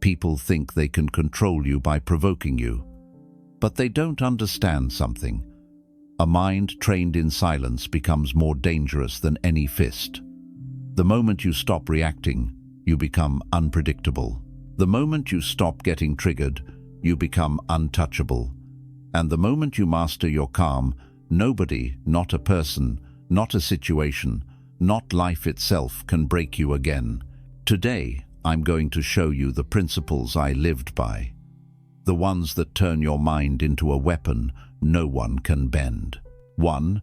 People think they can control you by provoking you. But they don't understand something. A mind trained in silence becomes more dangerous than any fist. The moment you stop reacting, you become unpredictable. The moment you stop getting triggered, you become untouchable. And the moment you master your calm, nobody, not a person, not a situation, not life itself can break you again. Today, I'm going to show you the principles I lived by. The ones that turn your mind into a weapon no one can bend. 1.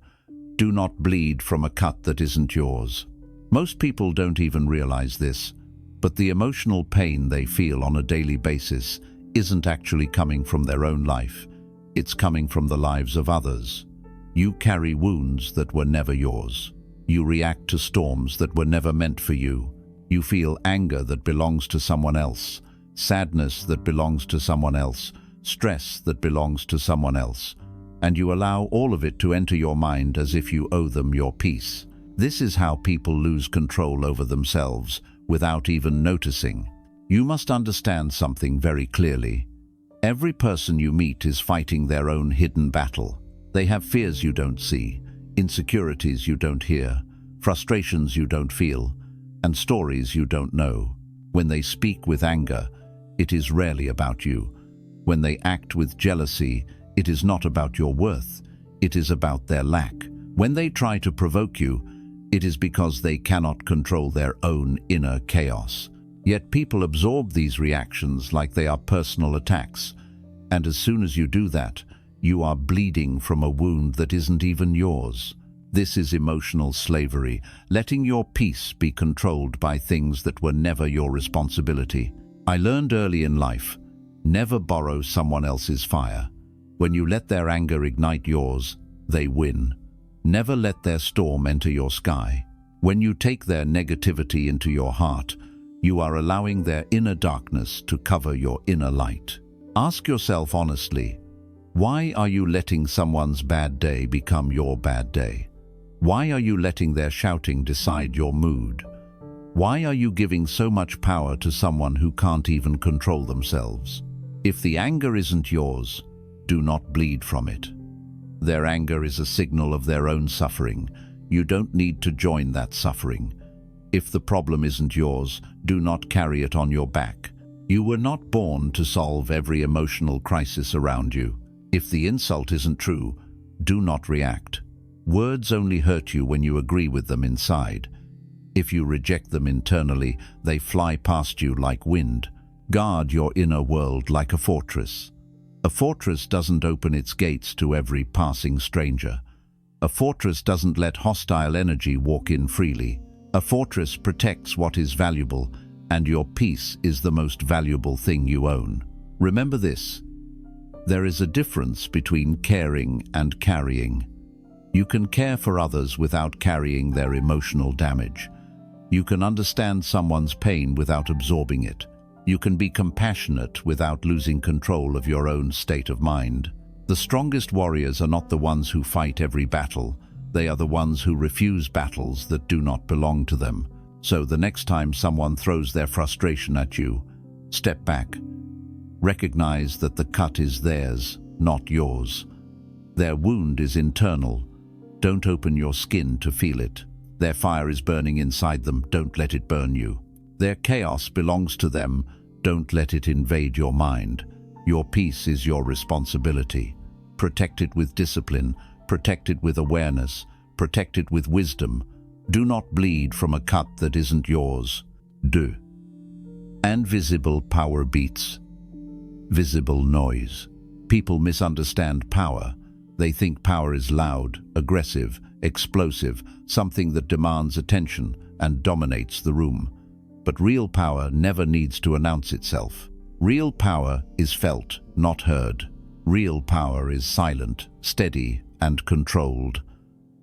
Do not bleed from a cut that isn't yours. Most people don't even realize this, but the emotional pain they feel on a daily basis isn't actually coming from their own life. It's coming from the lives of others. You carry wounds that were never yours. You react to storms that were never meant for you. You feel anger that belongs to someone else, sadness that belongs to someone else, stress that belongs to someone else, and you allow all of it to enter your mind as if you owe them your peace. This is how people lose control over themselves without even noticing. You must understand something very clearly. Every person you meet is fighting their own hidden battle. They have fears you don't see, insecurities you don't hear, frustrations you don't feel, and stories you don't know. When they speak with anger, it is rarely about you. When they act with jealousy, it is not about your worth, it is about their lack. When they try to provoke you, it is because they cannot control their own inner chaos. Yet people absorb these reactions like they are personal attacks, and as soon as you do that, you are bleeding from a wound that isn't even yours. This is emotional slavery, letting your peace be controlled by things that were never your responsibility. I learned early in life, never borrow someone else's fire. When you let their anger ignite yours, they win. Never let their storm enter your sky. When you take their negativity into your heart, you are allowing their inner darkness to cover your inner light. Ask yourself honestly, why are you letting someone's bad day become your bad day? Why are you letting their shouting decide your mood? Why are you giving so much power to someone who can't even control themselves? If the anger isn't yours, do not bleed from it. Their anger is a signal of their own suffering. You don't need to join that suffering. If the problem isn't yours, do not carry it on your back. You were not born to solve every emotional crisis around you. If the insult isn't true, do not react. Words only hurt you when you agree with them inside. If you reject them internally, they fly past you like wind. Guard your inner world like a fortress. A fortress doesn't open its gates to every passing stranger. A fortress doesn't let hostile energy walk in freely. A fortress protects what is valuable, and your peace is the most valuable thing you own. Remember this: there is a difference between caring and carrying. You can care for others without carrying their emotional damage. You can understand someone's pain without absorbing it. You can be compassionate without losing control of your own state of mind. The strongest warriors are not the ones who fight every battle. They are the ones who refuse battles that do not belong to them. So the next time someone throws their frustration at you, step back. Recognize that the cut is theirs, not yours. Their wound is internal. Don't open your skin to feel it. Their fire is burning inside them. Don't let it burn you. Their chaos belongs to them. Don't let it invade your mind. Your peace is your responsibility. Protect it with discipline. Protect it with awareness. Protect it with wisdom. Do not bleed from a cut that isn't yours. Do. And visible power beats. Visible noise. People misunderstand power. They think power is loud, aggressive, explosive, something that demands attention and dominates the room. But real power never needs to announce itself. Real power is felt, not heard. Real power is silent, steady, and controlled.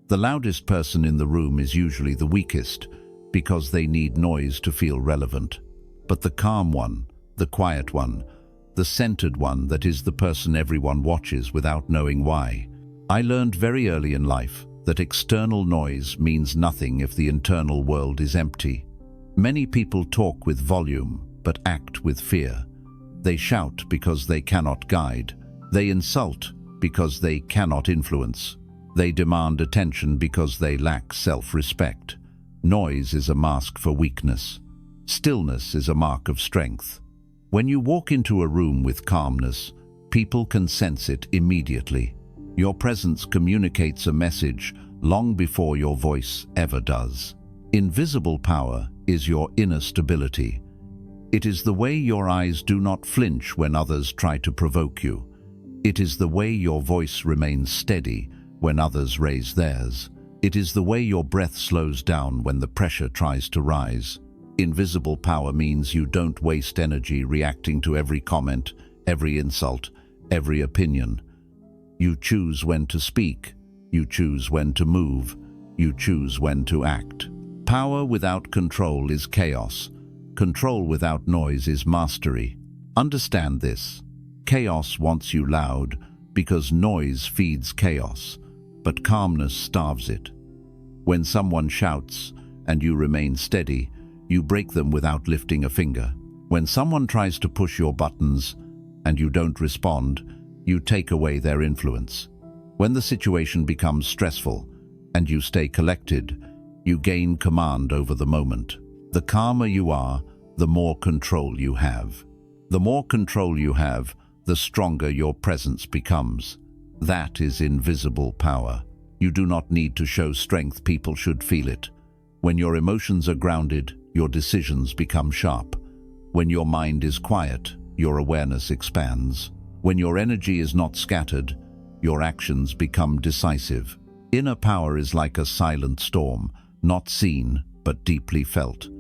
The loudest person in the room is usually the weakest, because they need noise to feel relevant. But the calm one, the quiet one, the centered one, that is the person everyone watches without knowing why. I learned very early in life that external noise means nothing if the internal world is empty. Many people talk with volume, but act with fear. They shout because they cannot guide. They insult because they cannot influence. They demand attention because they lack self-respect. Noise is a mask for weakness. Stillness is a mark of strength. When you walk into a room with calmness, people can sense it immediately. Your presence communicates a message long before your voice ever does. Invisible power is your inner stability. It is the way your eyes do not flinch when others try to provoke you. It is the way your voice remains steady when others raise theirs. It is the way your breath slows down when the pressure tries to rise. Invisible power means you don't waste energy reacting to every comment, every insult, every opinion. You choose when to speak. You choose when to move. You choose when to act. Power without control is chaos. Control without noise is mastery. Understand this. Chaos wants you loud because noise feeds chaos, but calmness starves it. When someone shouts and you remain steady, you break them without lifting a finger. When someone tries to push your buttons and you don't respond, you take away their influence. When the situation becomes stressful and you stay collected, you gain command over the moment. The calmer you are, the more control you have. The more control you have, the stronger your presence becomes. That is invisible power. You do not need to show strength, people should feel it. When your emotions are grounded, your decisions become sharp. When your mind is quiet, your awareness expands. When your energy is not scattered, your actions become decisive. Inner power is like a silent storm, not seen, but deeply felt.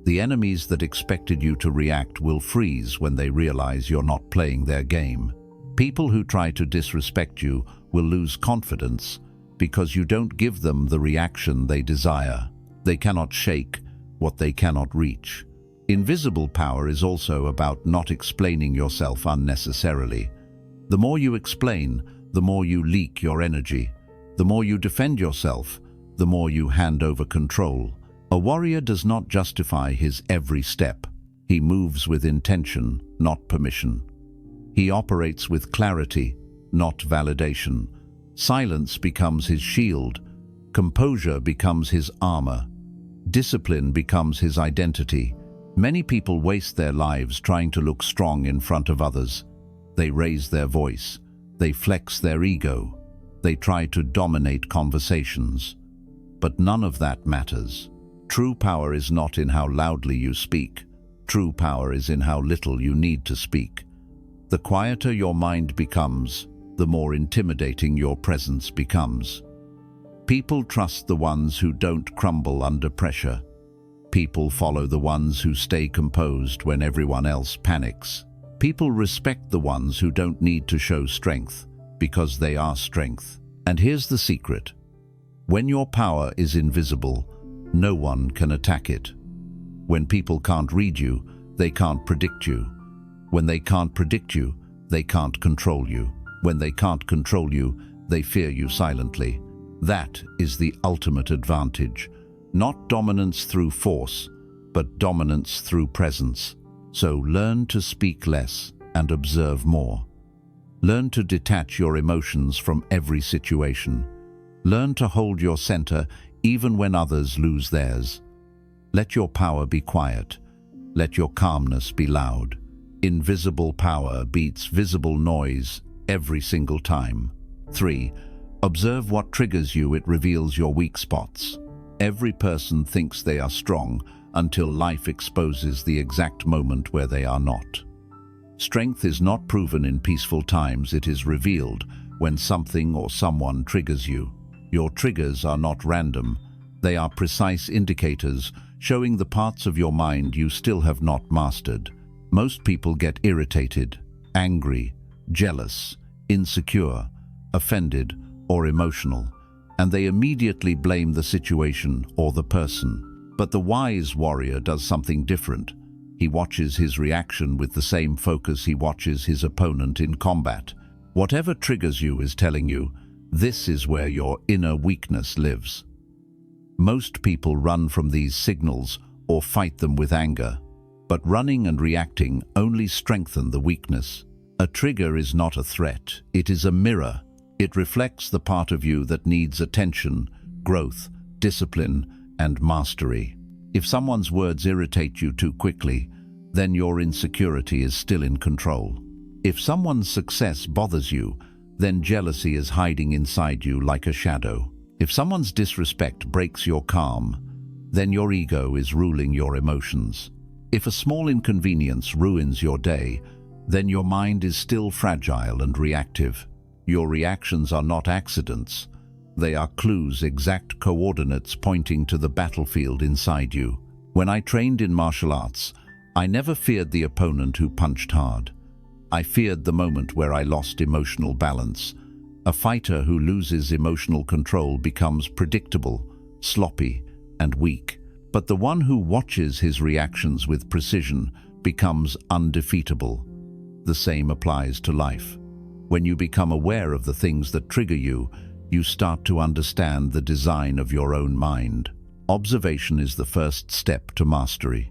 The enemies that expected you to react will freeze when they realize you're not playing their game. People who try to disrespect you will lose confidence because you don't give them the reaction they desire. They cannot shake what they cannot reach. Invisible power is also about not explaining yourself unnecessarily. The more you explain, the more you leak your energy. The more you defend yourself, the more you hand over control. A warrior does not justify his every step. He moves with intention, not permission. He operates with clarity, not validation. Silence becomes his shield. Composure becomes his armor. Discipline becomes his identity. Many people waste their lives trying to look strong in front of others. They raise their voice. They flex their ego. They try to dominate conversations. But none of that matters. True power is not in how loudly you speak. True power is in how little you need to speak. The quieter your mind becomes, the more intimidating your presence becomes. People trust the ones who don't crumble under pressure. People follow the ones who stay composed when everyone else panics. People respect the ones who don't need to show strength because they are strength. And here's the secret. When your power is invisible, no one can attack it. When people can't read you, they can't predict you. When they can't predict you, they can't control you. When they can't control you, they fear you silently. That is the ultimate advantage. Not dominance through force, but dominance through presence. So learn to speak less and observe more. Learn to detach your emotions from every situation. Learn to hold your center even when others lose theirs. Let your power be quiet. Let your calmness be loud. Invisible power beats visible noise every single time. 3. Observe what triggers you. It reveals your weak spots. Every person thinks they are strong until life exposes the exact moment where they are not. Strength is not proven in peaceful times. It is revealed when something or someone triggers you. Your triggers are not random. They are precise indicators showing the parts of your mind you still have not mastered. Most people get irritated, angry, jealous, insecure, offended, or emotional, and they immediately blame the situation or the person. But the wise warrior does something different. He watches his reaction with the same focus he watches his opponent in combat. Whatever triggers you is telling you, this is where your inner weakness lives. Most people run from these signals or fight them with anger. But running and reacting only strengthen the weakness. A trigger is not a threat, it is a mirror. It reflects the part of you that needs attention, growth, discipline, and mastery. If someone's words irritate you too quickly, then your insecurity is still in control. If someone's success bothers you, then jealousy is hiding inside you like a shadow. If someone's disrespect breaks your calm, then your ego is ruling your emotions. If a small inconvenience ruins your day, then your mind is still fragile and reactive. Your reactions are not accidents. They are clues, exact coordinates pointing to the battlefield inside you. When I trained in martial arts, I never feared the opponent who punched hard. I feared the moment where I lost emotional balance. A fighter who loses emotional control becomes predictable, sloppy, and weak. But the one who watches his reactions with precision becomes undefeatable. The same applies to life. When you become aware of the things that trigger you, you start to understand the design of your own mind. Observation is the first step to mastery.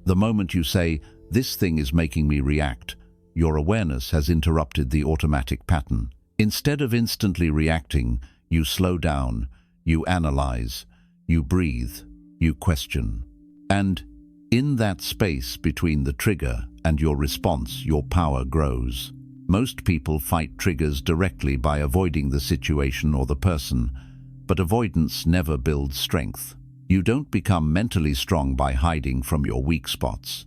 The moment you say, "This thing is making me react," your awareness has interrupted the automatic pattern. Instead of instantly reacting, you slow down, you analyze, you breathe, you question. And in that space between the trigger and your response, your power grows. Most people fight triggers directly by avoiding the situation or the person, but avoidance never builds strength. You don't become mentally strong by hiding from your weak spots.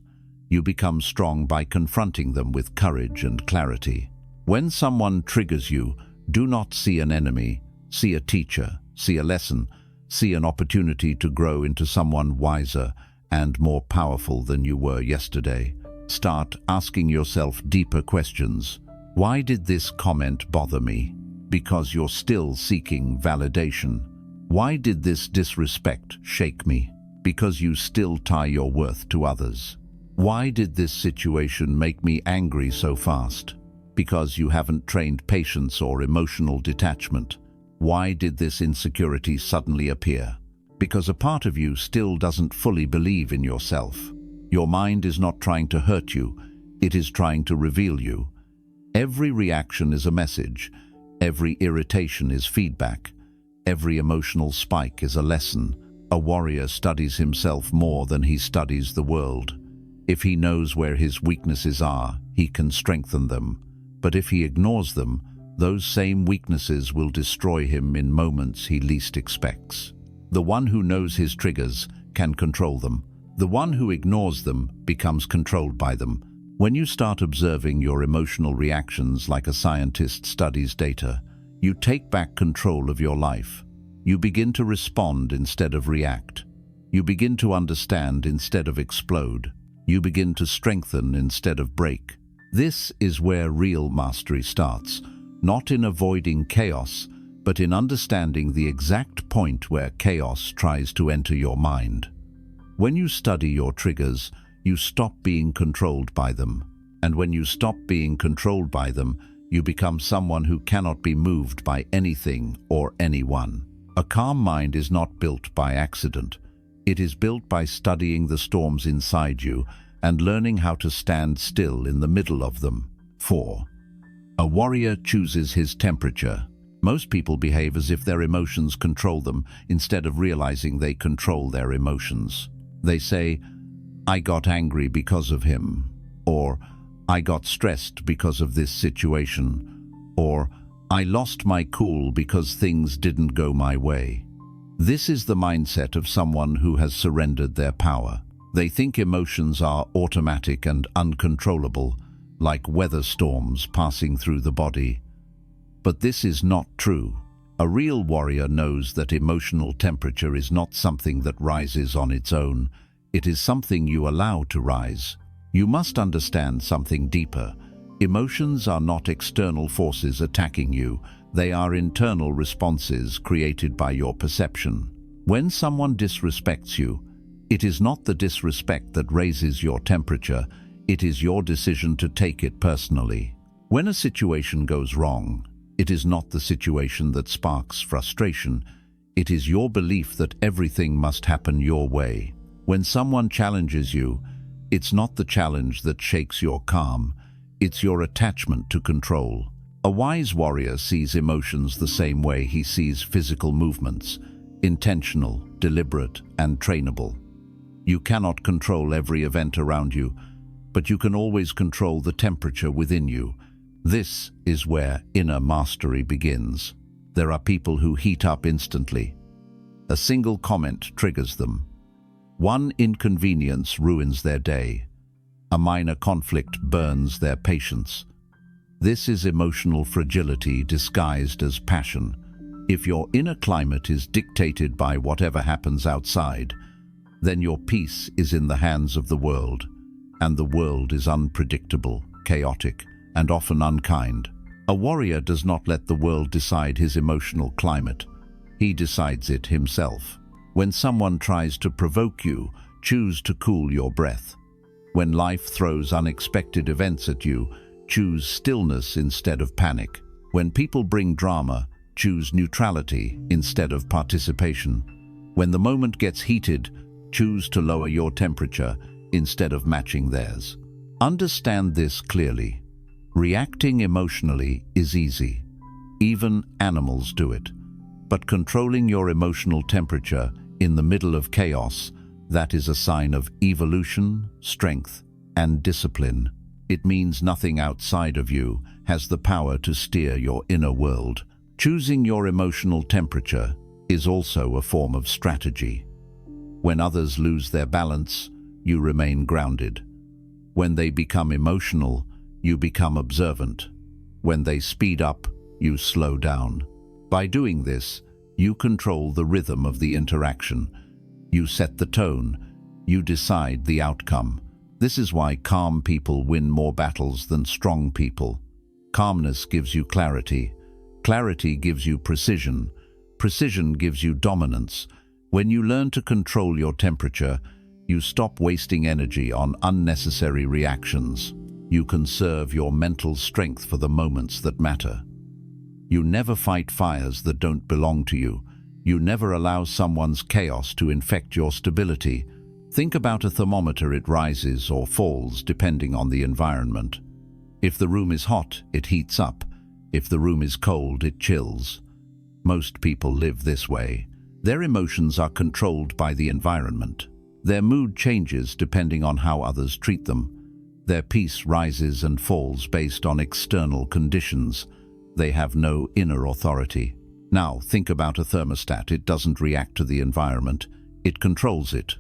You become strong by confronting them with courage and clarity. When someone triggers you, do not see an enemy, see a teacher, see a lesson, see an opportunity to grow into someone wiser and more powerful than you were yesterday. Start asking yourself deeper questions. Why did this comment bother me? Because you're still seeking validation. Why did this disrespect shake me? Because you still tie your worth to others. Why did this situation make me angry so fast? Because you haven't trained patience or emotional detachment. Why did this insecurity suddenly appear? Because a part of you still doesn't fully believe in yourself. Your mind is not trying to hurt you, it is trying to reveal you. Every reaction is a message. Every irritation is feedback. Every emotional spike is a lesson. A warrior studies himself more than he studies the world. If he knows where his weaknesses are, he can strengthen them. But if he ignores them, those same weaknesses will destroy him in moments he least expects. The one who knows his triggers can control them. The one who ignores them becomes controlled by them. When you start observing your emotional reactions like a scientist studies data, you take back control of your life. You begin to respond instead of react. You begin to understand instead of explode. You begin to strengthen instead of break. This is where real mastery starts, not in avoiding chaos, but in understanding the exact point where chaos tries to enter your mind. When you study your triggers, you stop being controlled by them. And when you stop being controlled by them, you become someone who cannot be moved by anything or anyone. A calm mind is not built by accident. It is built by studying the storms inside you and learning how to stand still in the middle of them. 4. A warrior chooses his temperature. Most people behave as if their emotions control them instead of realizing they control their emotions. They say, "I got angry because of him," or "I got stressed because of this situation," or "I lost my cool because things didn't go my way." This is the mindset of someone who has surrendered their power. They think emotions are automatic and uncontrollable, like weather storms passing through the body. But this is not true. A real warrior knows that emotional temperature is not something that rises on its own. It is something you allow to rise. You must understand something deeper. Emotions are not external forces attacking you. They are internal responses created by your perception. When someone disrespects you, it is not the disrespect that raises your temperature. It is your decision to take it personally. When a situation goes wrong, it is not the situation that sparks frustration. It is your belief that everything must happen your way. When someone challenges you, It's not the challenge that shakes your calm, it's your attachment to control. A wise warrior sees emotions the same way he sees physical movements, intentional, deliberate, and trainable. You cannot control every event around you, but you can always control the temperature within you. This is where inner mastery begins. There are people who heat up instantly. A single comment triggers them. One inconvenience ruins their day. A minor conflict burns their patience. This is emotional fragility disguised as passion. If your inner climate is dictated by whatever happens outside, then your peace is in the hands of the world, and the world is unpredictable, chaotic, and often unkind. A warrior does not let the world decide his emotional climate. He decides it himself. When someone tries to provoke you, choose to cool your breath. When life throws unexpected events at you, choose stillness instead of panic. When people bring drama, choose neutrality instead of participation. When the moment gets heated, choose to lower your temperature instead of matching theirs. Understand this clearly. Reacting emotionally is easy. Even animals do it. But controlling your emotional temperature in the middle of chaos, that is a sign of evolution, strength, and discipline. It means nothing outside of you has the power to steer your inner world. Choosing your emotional temperature is also a form of strategy. When others lose their balance, you remain grounded. When they become emotional, you become observant. When they speed up, you slow down. By doing this, you control the rhythm of the interaction. You set the tone. You decide the outcome. This is why calm people win more battles than strong people. Calmness gives you clarity. Clarity gives you precision. Precision gives you dominance. When you learn to control your temperature, you stop wasting energy on unnecessary reactions. You conserve your mental strength for the moments that matter. You never fight fires that don't belong to you. You never allow someone's chaos to infect your stability. Think about a thermometer. It rises or falls depending on the environment. If the room is hot, it heats up. If the room is cold, it chills. Most people live this way. Their emotions are controlled by the environment. Their mood changes depending on how others treat them. Their peace rises and falls based on external conditions. They have no inner authority. Now, think about a thermostat. It doesn't react to the environment. It controls it.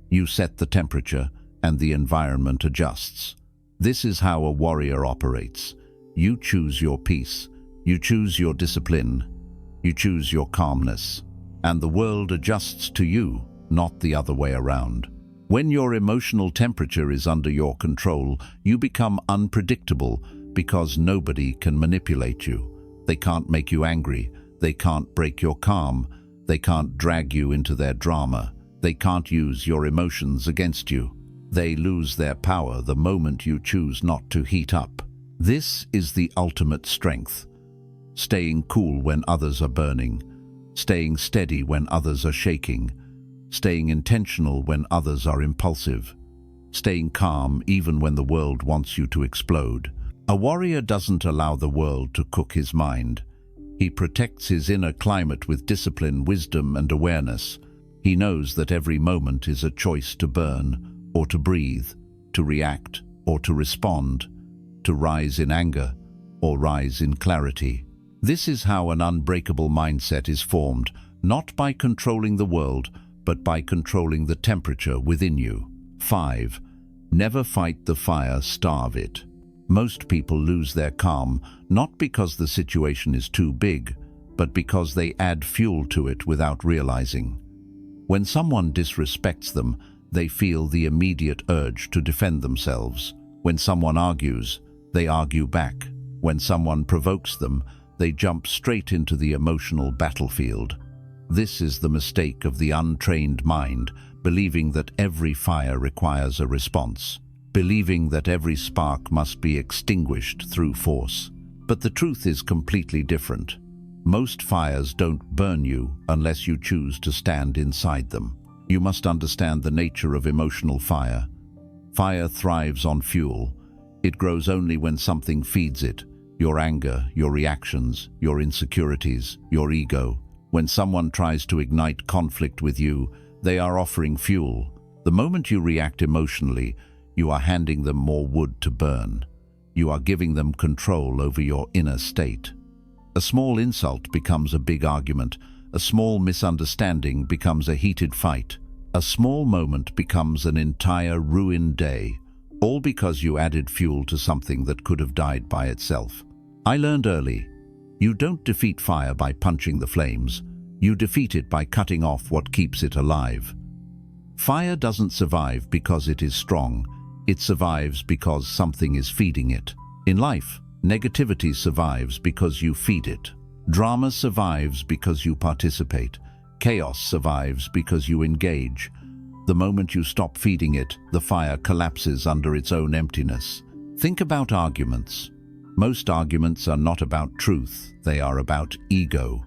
You set the temperature, and the environment adjusts. This is how a warrior operates. You choose your peace. You choose your discipline. You choose your calmness. And the world adjusts to you, not the other way around. When your emotional temperature is under your control, you become unpredictable because nobody can manipulate you. They can't make you angry. They can't break your calm. They can't drag you into their drama. They can't use your emotions against you. They lose their power the moment you choose not to heat up. This is the ultimate strength. Staying cool when others are burning. Staying steady when others are shaking. Staying intentional when others are impulsive. Staying calm even when the world wants you to explode. A warrior doesn't allow the world to cook his mind. He protects his inner climate with discipline, wisdom, and awareness. He knows that every moment is a choice to burn or to breathe, to react or to respond, to rise in anger or rise in clarity. This is how an unbreakable mindset is formed, not by controlling the world, but by controlling the temperature within you. 5. Never fight the fire, starve it. Most people lose their calm, not because the situation is too big, but because they add fuel to it without realizing. When someone disrespects them, they feel the immediate urge to defend themselves. When someone argues, they argue back. When someone provokes them, they jump straight into the emotional battlefield. This is the mistake of the untrained mind, believing that every fire requires a response, believing that every spark must be extinguished through force. But the truth is completely different. Most fires don't burn you unless you choose to stand inside them. You must understand the nature of emotional fire. Fire thrives on fuel. It grows only when something feeds it. Your anger, your reactions, your insecurities, your ego. When someone tries to ignite conflict with you, they are offering fuel. The moment you react emotionally, you are handing them more wood to burn. You are giving them control over your inner state. A small insult becomes a big argument. A small misunderstanding becomes a heated fight. A small moment becomes an entire ruined day, all because you added fuel to something that could have died by itself. I learned early, you don't defeat fire by punching the flames. You defeat it by cutting off what keeps it alive. Fire doesn't survive because it is strong. It survives because something is feeding it. In life, negativity survives because you feed it. Drama survives because you participate. Chaos survives because you engage. The moment you stop feeding it, the fire collapses under its own emptiness. Think about arguments. Most arguments are not about truth, they are about ego.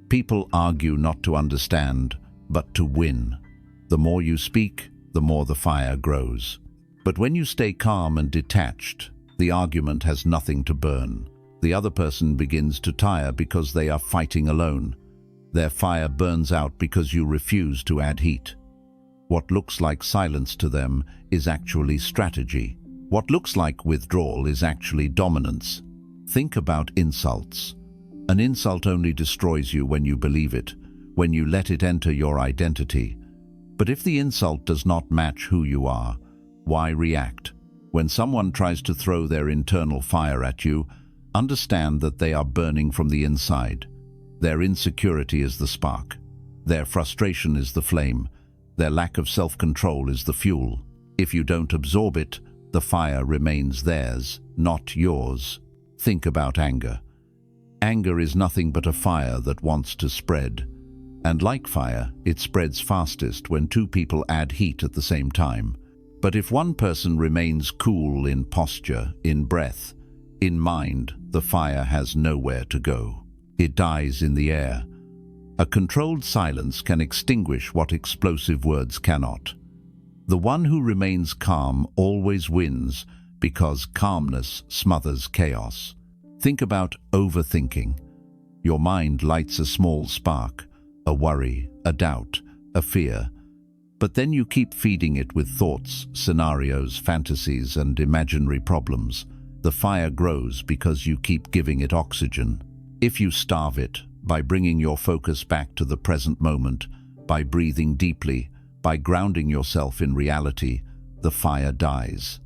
People argue not to understand, but to win. The more you speak, the more the fire grows. But when you stay calm and detached, the argument has nothing to burn. The other person begins to tire because they are fighting alone. Their fire burns out because you refuse to add heat. What looks like silence to them is actually strategy. What looks like withdrawal is actually dominance. Think about insults. An insult only destroys you when you believe it, when you let it enter your identity. But if the insult does not match who you are, why react? When someone tries to throw their internal fire at you, understand that they are burning from the inside. Their insecurity is the spark. Their frustration is the flame. Their lack of self-control is the fuel. If you don't absorb it, the fire remains theirs, not yours. Think about anger. Anger is nothing but a fire that wants to spread. And like fire, it spreads fastest when two people add heat at the same time. But if one person remains cool in posture, in breath, in mind, the fire has nowhere to go. It dies in the air. A controlled silence can extinguish what explosive words cannot. The one who remains calm always wins because calmness smothers chaos. Think about overthinking. Your mind lights a small spark, a worry, a doubt, a fear. But then you keep feeding it with thoughts, scenarios, fantasies, and imaginary problems. The fire grows because you keep giving it oxygen. If you starve it, by bringing your focus back to the present moment, by breathing deeply, by grounding yourself in reality, the fire dies.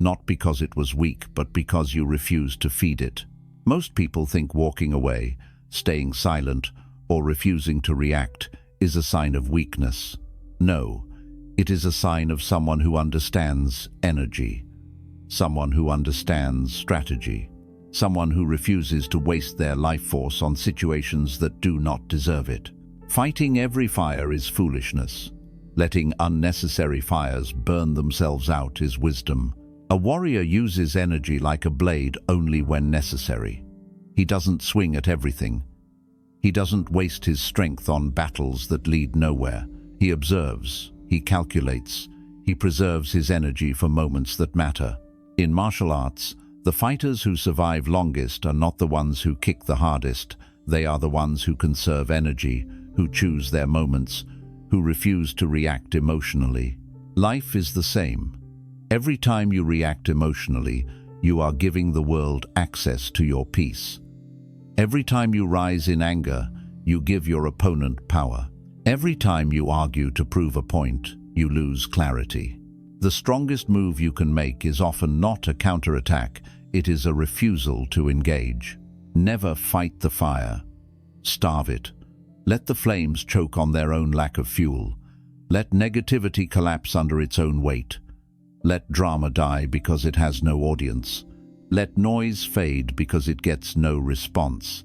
Not because it was weak, but because you refused to feed it. Most people think walking away, staying silent, or refusing to react is a sign of weakness. No, it is a sign of someone who understands energy, someone who understands strategy, someone who refuses to waste their life force on situations that do not deserve it. Fighting every fire is foolishness. Letting unnecessary fires burn themselves out is wisdom. A warrior uses energy like a blade only when necessary. He doesn't swing at everything. He doesn't waste his strength on battles that lead nowhere. He observes, he calculates, he preserves his energy for moments that matter. In martial arts, the fighters who survive longest are not the ones who kick the hardest. They are the ones who conserve energy, who choose their moments, who refuse to react emotionally. Life is the same. Every time you react emotionally, you are giving the world access to your peace. Every time you rise in anger, you give your opponent power. Every time you argue to prove a point, you lose clarity. The strongest move you can make is often not a counterattack, it is a refusal to engage. Never fight the fire. Starve it. Let the flames choke on their own lack of fuel. Let negativity collapse under its own weight. Let drama die because it has no audience. Let noise fade because it gets no response.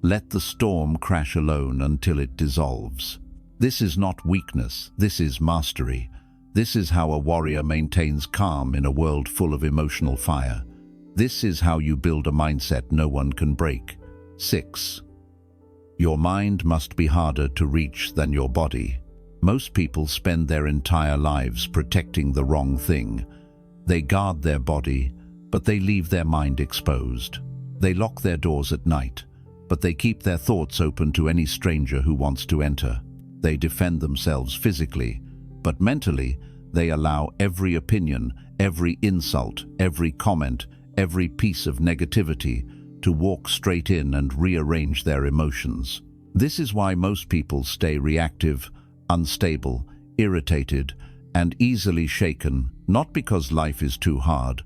Let the storm crash alone until it dissolves. This is not weakness, this is mastery. This is how a warrior maintains calm in a world full of emotional fire. This is how you build a mindset no one can break. 6. Your mind must be harder to reach than your body. Most people spend their entire lives protecting the wrong thing. They guard their body, but they leave their mind exposed. They lock their doors at night, but they keep their thoughts open to any stranger who wants to enter. They defend themselves physically, but mentally, they allow every opinion, every insult, every comment, every piece of negativity to walk straight in and rearrange their emotions. This is why most people stay reactive, unstable, irritated, and easily shaken, not because life is too hard,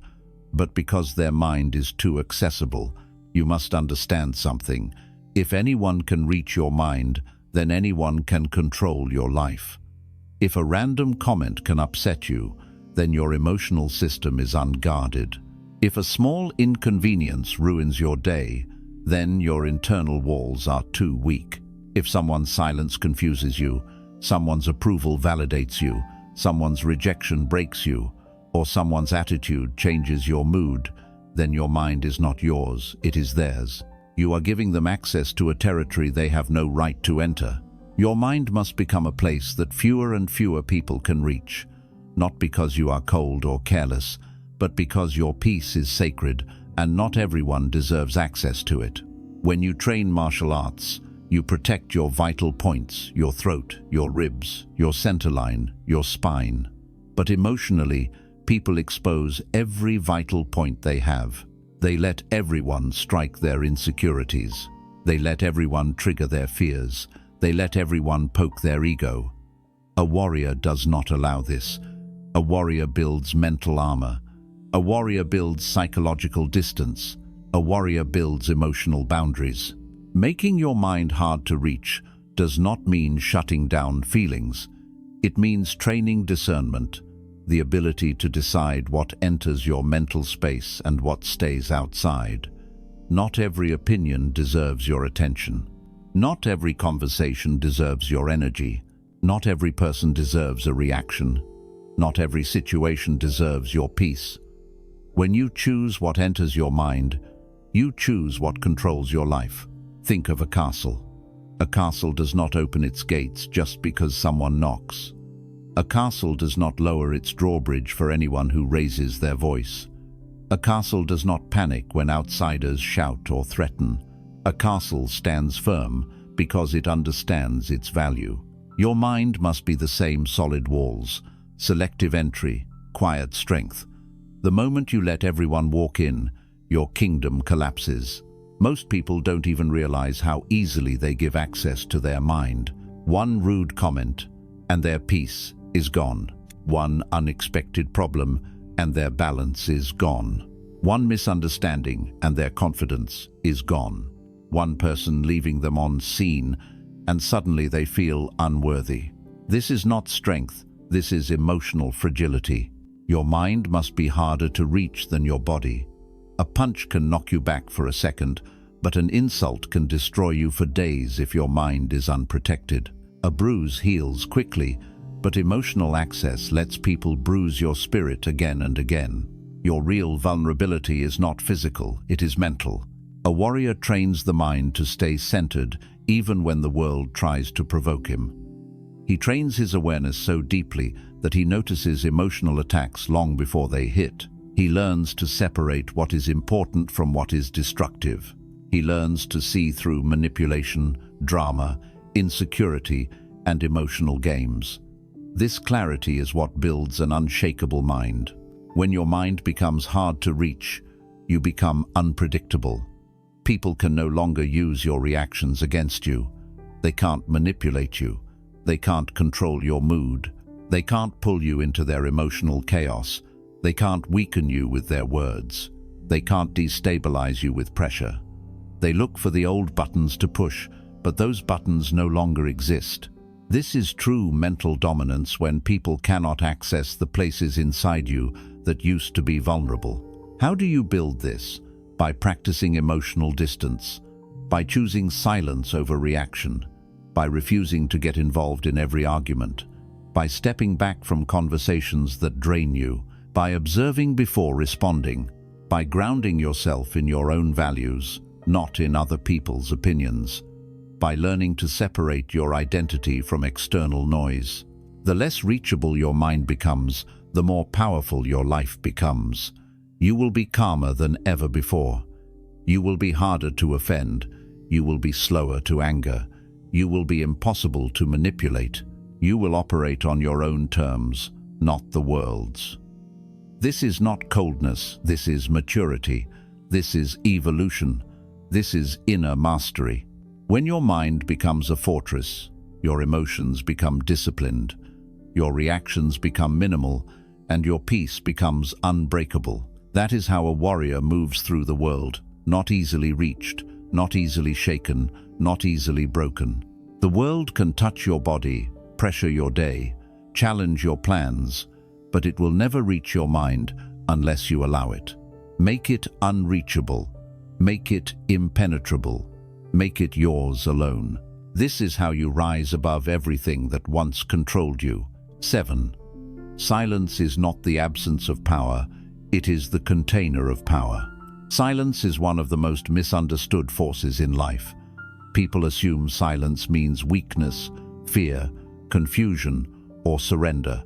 but because their mind is too accessible. You must understand something. If anyone can reach your mind, then anyone can control your life. If a random comment can upset you, then your emotional system is unguarded. If a small inconvenience ruins your day, then your internal walls are too weak. If someone's silence confuses you, someone's approval validates you, someone's rejection breaks you, or someone's attitude changes your mood, then your mind is not yours, it is theirs. You are giving them access to a territory they have no right to enter. Your mind must become a place that fewer and fewer people can reach, not because you are cold or careless, but because your peace is sacred and not everyone deserves access to it. When you train martial arts, you protect your vital points, your throat, your ribs, your centerline, your spine. But emotionally, people expose every vital point they have. They let everyone strike their insecurities. They let everyone trigger their fears. They let everyone poke their ego. A warrior does not allow this. A warrior builds mental armor. A warrior builds psychological distance. A warrior builds emotional boundaries. Making your mind hard to reach does not mean shutting down feelings. It means training discernment, the ability to decide what enters your mental space and what stays outside. Not every opinion deserves your attention. Not every conversation deserves your energy. Not every person deserves a reaction. Not every situation deserves your peace. When you choose what enters your mind, you choose what controls your life. Think of a castle. A castle does not open its gates just because someone knocks. A castle does not lower its drawbridge for anyone who raises their voice. A castle does not panic when outsiders shout or threaten. A castle stands firm because it understands its value. Your mind must be the same: solid walls, selective entry, quiet strength. The moment you let everyone walk in, your kingdom collapses. Most people don't even realize how easily they give access to their mind. One rude comment, and their peace is gone. One unexpected problem, and their balance is gone. One misunderstanding, and their confidence is gone. One person leaving them on scene, and suddenly they feel unworthy. This is not strength, this is emotional fragility. Your mind must be harder to reach than your body. A punch can knock you back for a second, but an insult can destroy you for days if your mind is unprotected. A bruise heals quickly, but emotional access lets people bruise your spirit again and again. Your real vulnerability is not physical, it is mental. A warrior trains the mind to stay centered even when the world tries to provoke him. He trains his awareness so deeply that he notices emotional attacks long before they hit. He learns to separate what is important from what is destructive. He learns to see through manipulation, drama, insecurity, and emotional games. This clarity is what builds an unshakable mind. When your mind becomes hard to reach, you become unpredictable. People can no longer use your reactions against you. They can't manipulate you. They can't control your mood. They can't pull you into their emotional chaos. They can't weaken you with their words. They can't destabilize you with pressure. They look for the old buttons to push, but those buttons no longer exist. This is true mental dominance when people cannot access the places inside you that used to be vulnerable. How do you build this? By practicing emotional distance, by choosing silence over reaction, by refusing to get involved in every argument, by stepping back from conversations that drain you, by observing before responding, by grounding yourself in your own values, not in other people's opinions, by learning to separate your identity from external noise. The less reachable your mind becomes, the more powerful your life becomes. You will be calmer than ever before. You will be harder to offend. You will be slower to anger. You will be impossible to manipulate. You will operate on your own terms, not the world's. This is not coldness, this is maturity. This is evolution. This is inner mastery. When your mind becomes a fortress, your emotions become disciplined, your reactions become minimal, and your peace becomes unbreakable. That is how a warrior moves through the world, not easily reached, not easily shaken, not easily broken. The world can touch your body, pressure your day, challenge your plans, but it will never reach your mind unless you allow it. Make it unreachable. Make it impenetrable. Make it yours alone. This is how you rise above everything that once controlled you. 7. Silence is not the absence of power, it is the container of power. Silence is one of the most misunderstood forces in life. People assume silence means weakness, fear, confusion, or surrender.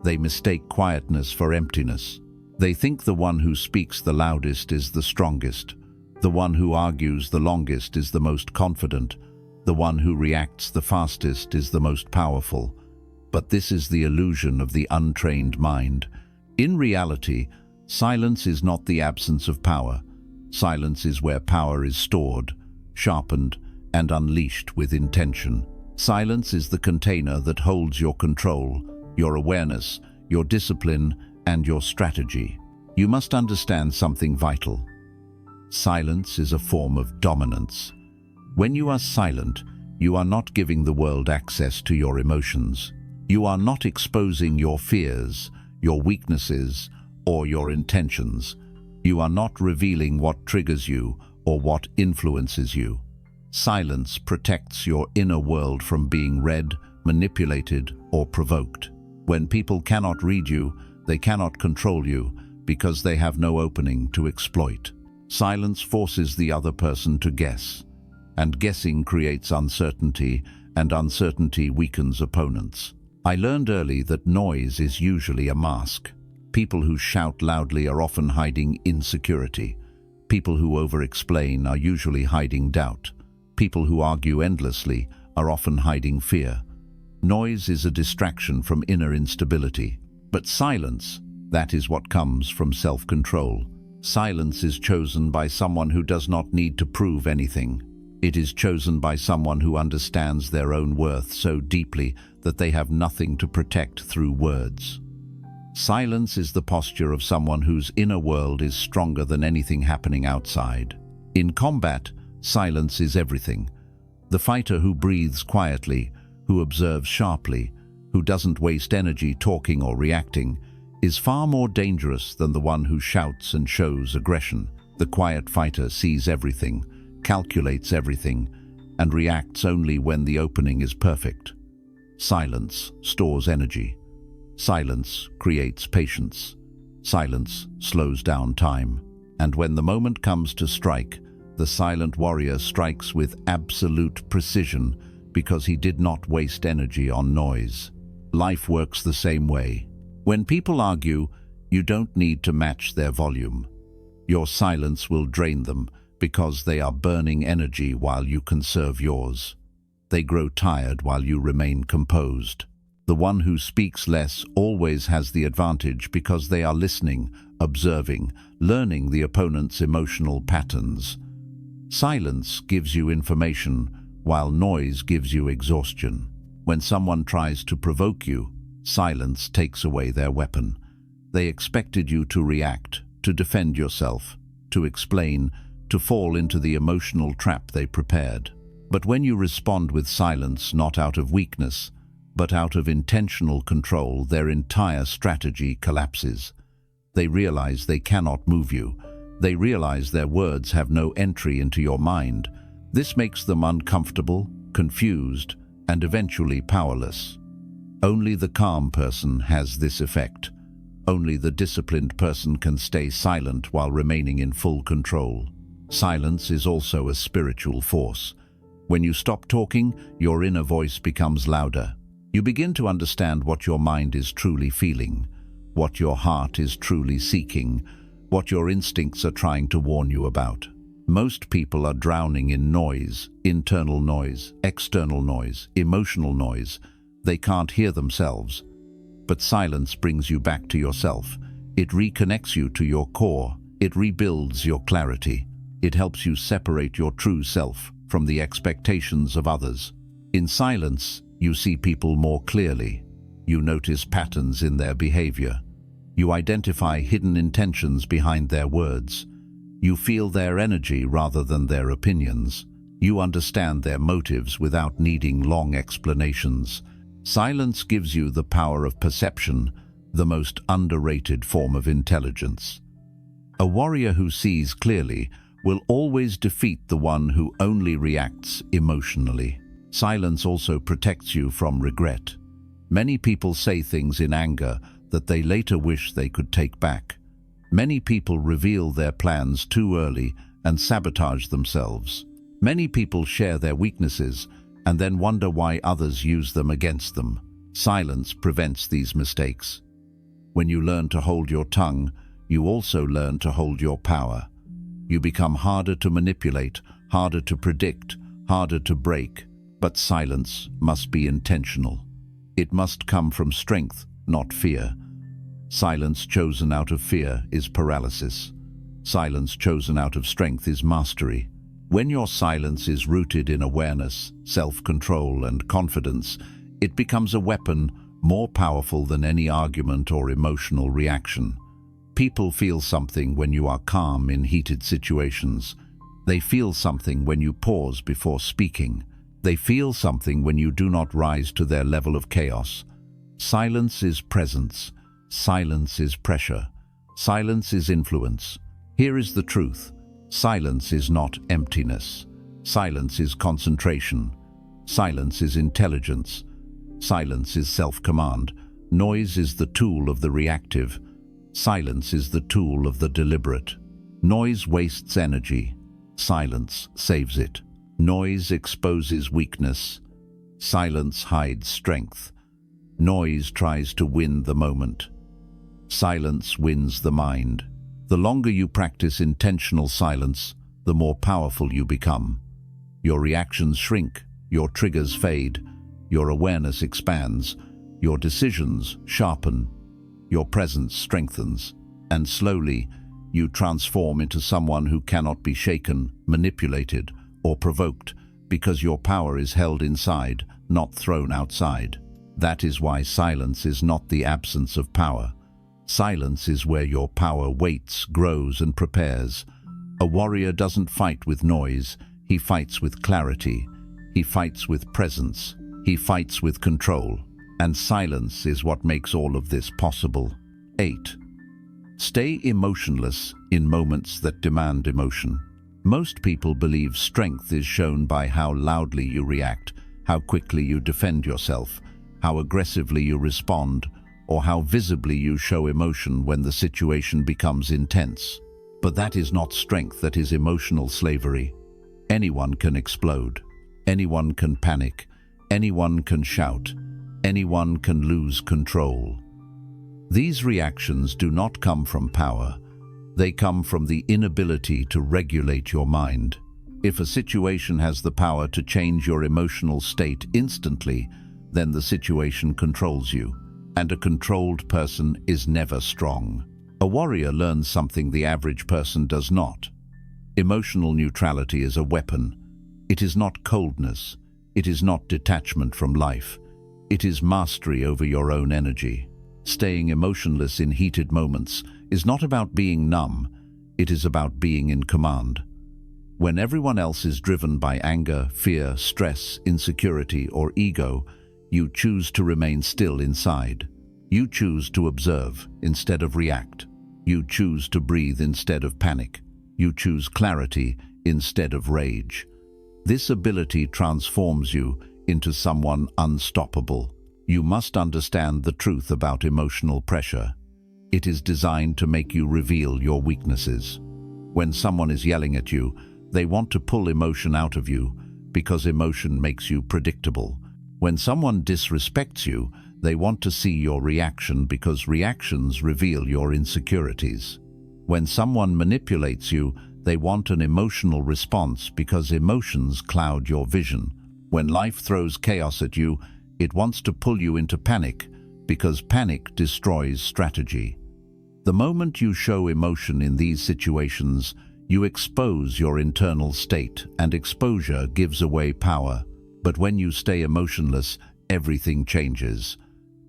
They mistake quietness for emptiness. They think the one who speaks the loudest is the strongest. The one who argues the longest is the most confident. The one who reacts the fastest is the most powerful. But this is the illusion of the untrained mind. In reality, silence is not the absence of power. Silence is where power is stored, sharpened, and unleashed with intention. Silence is the container that holds your control, your awareness, your discipline, and your strategy. You must understand something vital. Silence is a form of dominance. When you are silent, you are not giving the world access to your emotions. You are not exposing your fears, your weaknesses, or your intentions. You are not revealing what triggers you or what influences you. Silence protects your inner world from being read, manipulated, or provoked. When people cannot read you, they cannot control you because they have no opening to exploit. Silence forces the other person to guess, and guessing creates uncertainty, and uncertainty weakens opponents. I learned early that noise is usually a mask. People who shout loudly are often hiding insecurity. People who over-explain are usually hiding doubt. People who argue endlessly are often hiding fear. Noise is a distraction from inner instability. But silence, that is what comes from self-control. Silence is chosen by someone who does not need to prove anything. It is chosen by someone who understands their own worth so deeply that they have nothing to protect through words. Silence is the posture of someone whose inner world is stronger than anything happening outside. In combat, silence is everything. The fighter who breathes quietly, who observes sharply, who doesn't waste energy talking or reacting, is far more dangerous than the one who shouts and shows aggression. The quiet fighter sees everything, calculates everything, and reacts only when the opening is perfect. Silence stores energy. Silence creates patience. Silence slows down time. And when the moment comes to strike, the silent warrior strikes with absolute precision because he did not waste energy on noise. Life works the same way. When people argue, you don't need to match their volume. Your silence will drain them because they are burning energy while you conserve yours. They grow tired while you remain composed. The one who speaks less always has the advantage because they are listening, observing, learning the opponent's emotional patterns. Silence gives you information, while noise gives you exhaustion. When someone tries to provoke you, silence takes away their weapon. They expected you to react, to defend yourself, to explain, to fall into the emotional trap they prepared. But when you respond with silence, not out of weakness, but out of intentional control, their entire strategy collapses. They realize they cannot move you. They realize their words have no entry into your mind. This makes them uncomfortable, confused, and eventually powerless. Only the calm person has this effect. Only the disciplined person can stay silent while remaining in full control. Silence is also a spiritual force. When you stop talking, your inner voice becomes louder. You begin to understand what your mind is truly feeling, what your heart is truly seeking, what your instincts are trying to warn you about. Most people are drowning in noise, internal noise, external noise, emotional noise. They can't hear themselves. But silence brings you back to yourself. It reconnects you to your core. It rebuilds your clarity. It helps you separate your true self from the expectations of others. In silence, you see people more clearly. You notice patterns in their behavior. You identify hidden intentions behind their words. You feel their energy rather than their opinions. You understand their motives without needing long explanations. Silence gives you the power of perception, the most underrated form of intelligence. A warrior who sees clearly will always defeat the one who only reacts emotionally. Silence also protects you from regret. Many people say things in anger that they later wish they could take back. Many people reveal their plans too early and sabotage themselves. Many people share their weaknesses and then wonder why others use them against them. Silence prevents these mistakes. When you learn to hold your tongue, you also learn to hold your power. You become harder to manipulate, harder to predict, harder to break. But silence must be intentional. It must come from strength, not fear. Silence chosen out of fear is paralysis. Silence chosen out of strength is mastery. When your silence is rooted in awareness, self-control, and confidence, it becomes a weapon more powerful than any argument or emotional reaction. People feel something when you are calm in heated situations. They feel something when you pause before speaking. They feel something when you do not rise to their level of chaos. Silence is presence. Silence is pressure. Silence is influence. Here is the truth. Silence is not emptiness. Silence is concentration. Silence is intelligence. Silence is self-command. Noise is the tool of the reactive. Silence is the tool of the deliberate. Noise wastes energy. Silence saves it. Noise exposes weakness. Silence hides strength. Noise tries to win the moment. Silence wins the mind. The longer you practice intentional silence, the more powerful you become. Your reactions shrink, your triggers fade, your awareness expands, your decisions sharpen, your presence strengthens, and slowly you transform into someone who cannot be shaken, manipulated, or provoked, because your power is held inside, not thrown outside. That is why silence is not the absence of power. Silence is where your power waits, grows, and prepares. A warrior doesn't fight with noise, he fights with clarity. He fights with presence. He fights with control. And silence is what makes all of this possible. 8. Stay emotionless in moments that demand emotion. Most people believe strength is shown by how loudly you react, how quickly you defend yourself, how aggressively you respond, or how visibly you show emotion when the situation becomes intense. But that is not strength, that is emotional slavery. Anyone can explode. Anyone can panic. Anyone can shout. Anyone can lose control. These reactions do not come from power. They come from the inability to regulate your mind. If a situation has the power to change your emotional state instantly, then the situation controls you. And a controlled person is never strong. A warrior learns something the average person does not. Emotional neutrality is a weapon. It is not coldness. It is not detachment from life. It is mastery over your own energy. Staying emotionless in heated moments is not about being numb. It is about being in command. When everyone else is driven by anger, fear, stress, insecurity, or ego, you choose to remain still inside. You choose to observe instead of react. You choose to breathe instead of panic. You choose clarity instead of rage. This ability transforms you into someone unstoppable. You must understand the truth about emotional pressure. It is designed to make you reveal your weaknesses. When someone is yelling at you, they want to pull emotion out of you because emotion makes you predictable. When someone disrespects you, They want to see your reaction because reactions reveal your insecurities. When someone manipulates you, they want an emotional response because emotions cloud your vision. When life throws chaos at you, it wants to pull you into panic because panic destroys strategy. The moment you show emotion in these situations, you expose your internal state, and exposure gives away power. But when you stay emotionless, everything changes.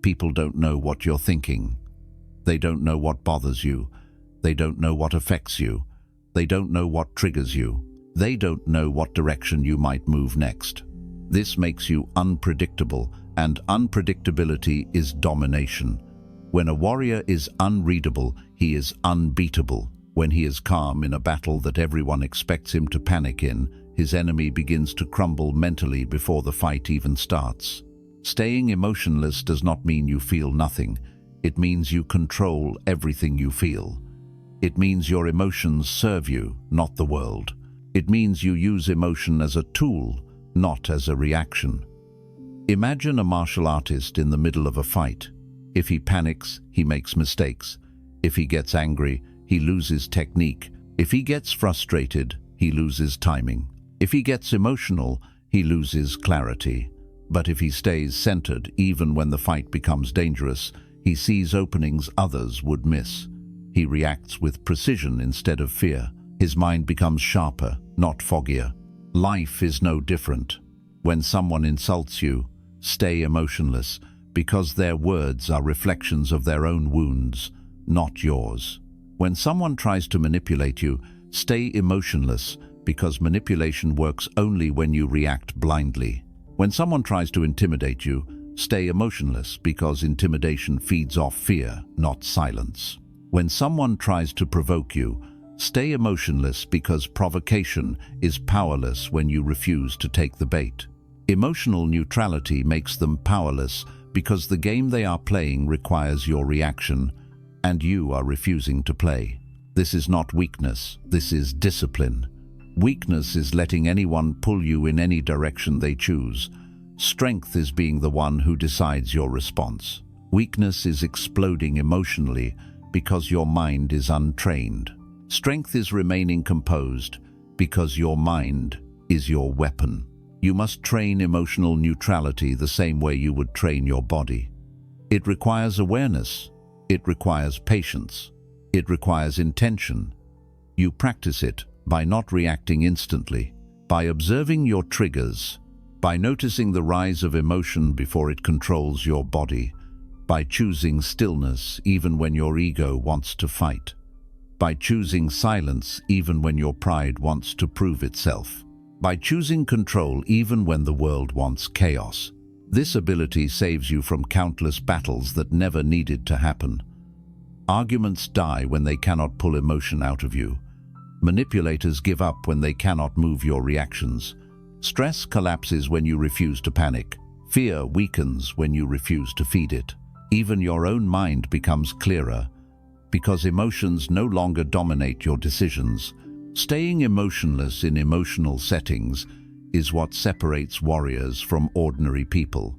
People don't know what you're thinking. They don't know what bothers you. They don't know what affects you. They don't know what triggers you. They don't know what direction you might move next. This makes you unpredictable, and unpredictability is domination. When a warrior is unreadable, he is unbeatable. When he is calm in a battle that everyone expects him to panic in, his enemy begins to crumble mentally before the fight even starts. Staying emotionless does not mean you feel nothing. It means you control everything you feel. It means your emotions serve you, not the world. It means you use emotion as a tool, not as a reaction. Imagine a martial artist in the middle of a fight. If he panics, he makes mistakes. If he gets angry, he loses technique. If he gets frustrated, he loses timing. If he gets emotional, he loses clarity. But if he stays centered, even when the fight becomes dangerous, he sees openings others would miss. He reacts with precision instead of fear. His mind becomes sharper, not foggier. Life is no different. When someone insults you, stay emotionless, because their words are reflections of their own wounds, not yours. When someone tries to manipulate you, stay emotionless, because manipulation works only when you react blindly. When someone tries to intimidate you, stay emotionless, because intimidation feeds off fear, not silence. When someone tries to provoke you, stay emotionless, because provocation is powerless when you refuse to take the bait. Emotional neutrality makes them powerless because the game they are playing requires your reaction, and you are refusing to play. This is not weakness, this is discipline. Weakness is letting anyone pull you in any direction they choose. Strength is being the one who decides your response. Weakness is exploding emotionally because your mind is untrained. Strength is remaining composed because your mind is your weapon. You must train emotional neutrality the same way you would train your body. It requires awareness. It requires patience. It requires intention. You practice it by not reacting instantly, by observing your triggers, by noticing the rise of emotion before it controls your body, by choosing stillness even when your ego wants to fight, by choosing silence even when your pride wants to prove itself, by choosing control even when the world wants chaos. This ability saves you from countless battles that never needed to happen. Arguments die when they cannot pull emotion out of you. Manipulators give up when they cannot move your reactions. Stress collapses when you refuse to panic. Fear weakens when you refuse to feed it. Even your own mind becomes clearer because emotions no longer dominate your decisions. Staying emotionless in emotional settings is what separates warriors from ordinary people.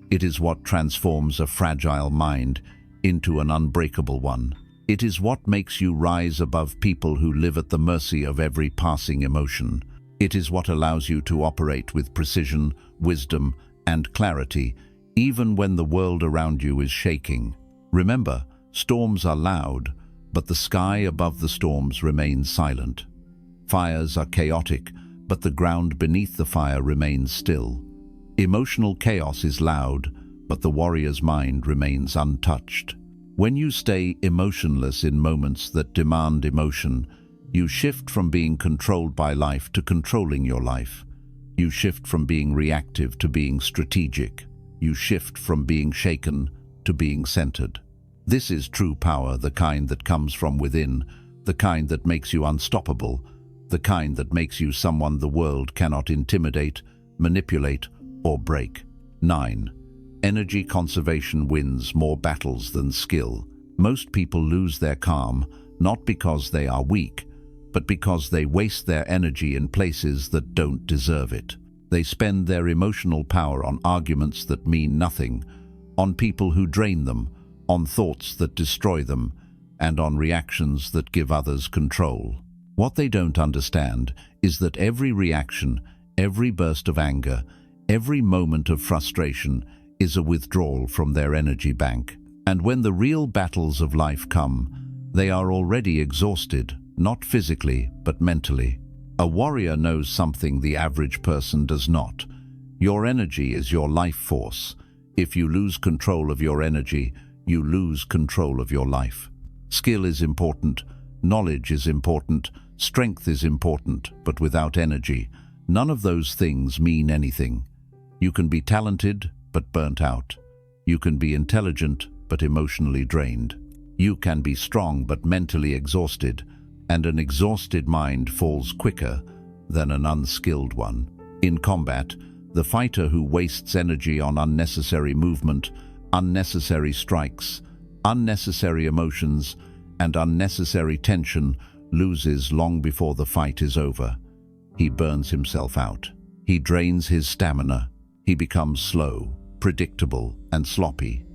It is what transforms a fragile mind into an unbreakable one. It is what makes you rise above people who live at the mercy of every passing emotion. It is what allows you to operate with precision, wisdom, and clarity, even when the world around you is shaking. Remember, storms are loud, but the sky above the storms remains silent. Fires are chaotic, but the ground beneath the fire remains still. Emotional chaos is loud, but the warrior's mind remains untouched. When you stay emotionless in moments that demand emotion, you shift from being controlled by life to controlling your life. You shift from being reactive to being strategic. You shift from being shaken to being centered. This is true power, the kind that comes from within, the kind that makes you unstoppable, the kind that makes you someone the world cannot intimidate, manipulate, or break. 9. Energy conservation wins more battles than skill. Most people lose their calm, not because they are weak, but because they waste their energy in places that don't deserve it. They spend their emotional power on arguments that mean nothing, on people who drain them, on thoughts that destroy them, and on reactions that give others control. What they don't understand is that every reaction, every burst of anger, every moment of frustration is a withdrawal from their energy bank. And when the real battles of life come, they are already exhausted, not physically, but mentally. A warrior knows something the average person does not. Your energy is your life force. If you lose control of your energy, you lose control of your life. Skill is important, knowledge is important, strength is important, but without energy, none of those things mean anything. You can be talented, but burnt out. You can be intelligent, but emotionally drained. You can be strong, but mentally exhausted, and an exhausted mind falls quicker than an unskilled one. In combat, the fighter who wastes energy on unnecessary movement, unnecessary strikes, unnecessary emotions, and unnecessary tension loses long before the fight is over. He burns himself out. He drains his stamina. He becomes slow, predictable, and sloppy.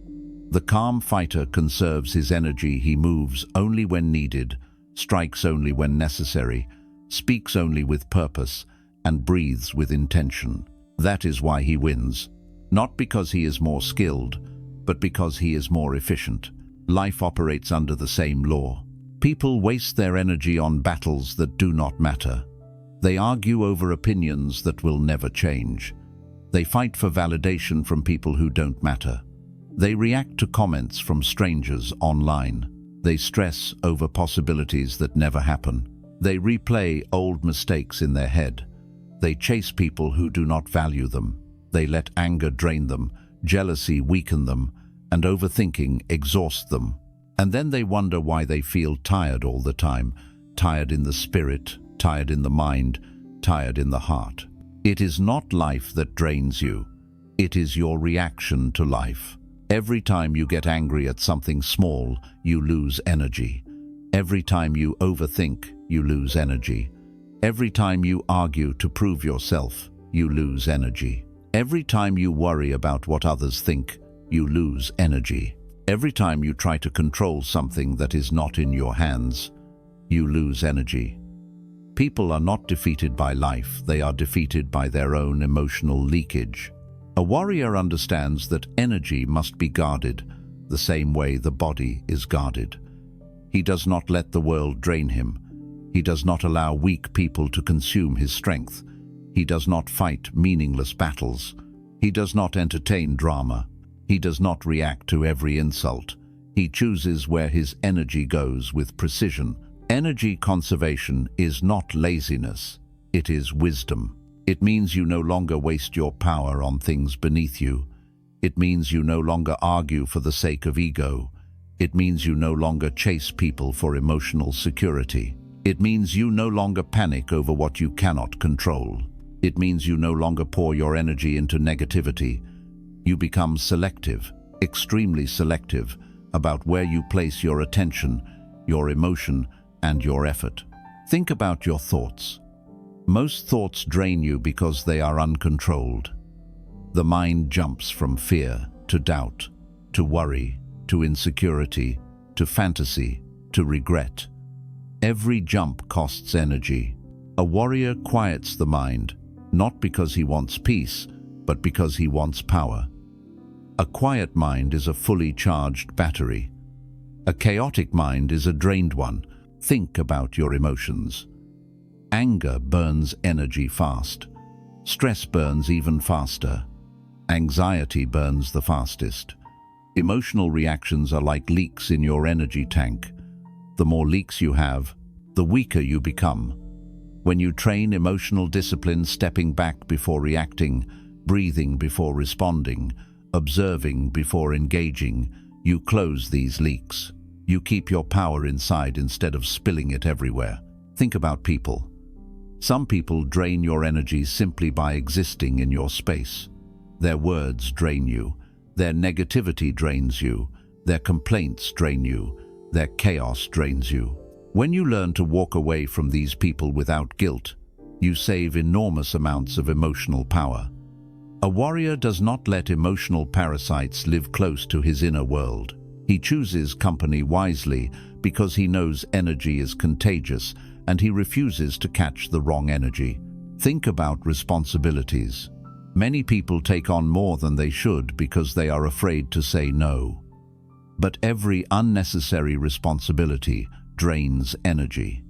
The calm fighter conserves his energy. He moves only when needed, strikes only when necessary, speaks only with purpose, and breathes with intention. That is why he wins. Not because he is more skilled, but because he is more efficient. Life operates under the same law. People waste their energy on battles that do not matter. They argue over opinions that will never change. They fight for validation from people who don't matter. They react to comments from strangers online. They stress over possibilities that never happen. They replay old mistakes in their head. They chase people who do not value them. They let anger drain them, jealousy weaken them, and overthinking exhaust them. And then they wonder why they feel tired all the time, tired in the spirit, tired in the mind, tired in the heart. It is not life that drains you. It is your reaction to life. Every time you get angry at something small, you lose energy. Every time you overthink, you lose energy. Every time you argue to prove yourself, you lose energy. Every time you worry about what others think, you lose energy. Every time you try to control something that is not in your hands, you lose energy. People are not defeated by life, they are defeated by their own emotional leakage. A warrior understands that energy must be guarded the same way the body is guarded. He does not let the world drain him. He does not allow weak people to consume his strength. He does not fight meaningless battles. He does not entertain drama. He does not react to every insult. He chooses where his energy goes with precision. Energy conservation is not laziness. It is wisdom. It means you no longer waste your power on things beneath you. It means you no longer argue for the sake of ego. It means you no longer chase people for emotional security. It means you no longer panic over what you cannot control. It means you no longer pour your energy into negativity. You become selective, extremely selective, about where you place your attention, your emotion, and your effort. Think about your thoughts. Most thoughts drain you because they are uncontrolled. The mind jumps from fear to doubt, to worry, to insecurity, to fantasy, to regret. Every jump costs energy. A warrior quiets the mind, not because he wants peace, but because he wants power. A quiet mind is a fully charged battery. A chaotic mind is a drained one. Think about your emotions. Anger burns energy fast. Stress burns even faster. Anxiety burns the fastest. Emotional reactions are like leaks in your energy tank. The more leaks you have, the weaker you become. When you train emotional discipline, stepping back before reacting, breathing before responding, observing before engaging, you close these leaks. You keep your power inside instead of spilling it everywhere. Think about people. Some people drain your energy simply by existing in your space. Their words drain you. Their negativity drains you. Their complaints drain you. Their chaos drains you. When you learn to walk away from these people without guilt, you save enormous amounts of emotional power. A warrior does not let emotional parasites live close to his inner world. He chooses company wisely because he knows energy is contagious and he refuses to catch the wrong energy. Think about responsibilities. Many people take on more than they should because they are afraid to say no. But every unnecessary responsibility drains energy.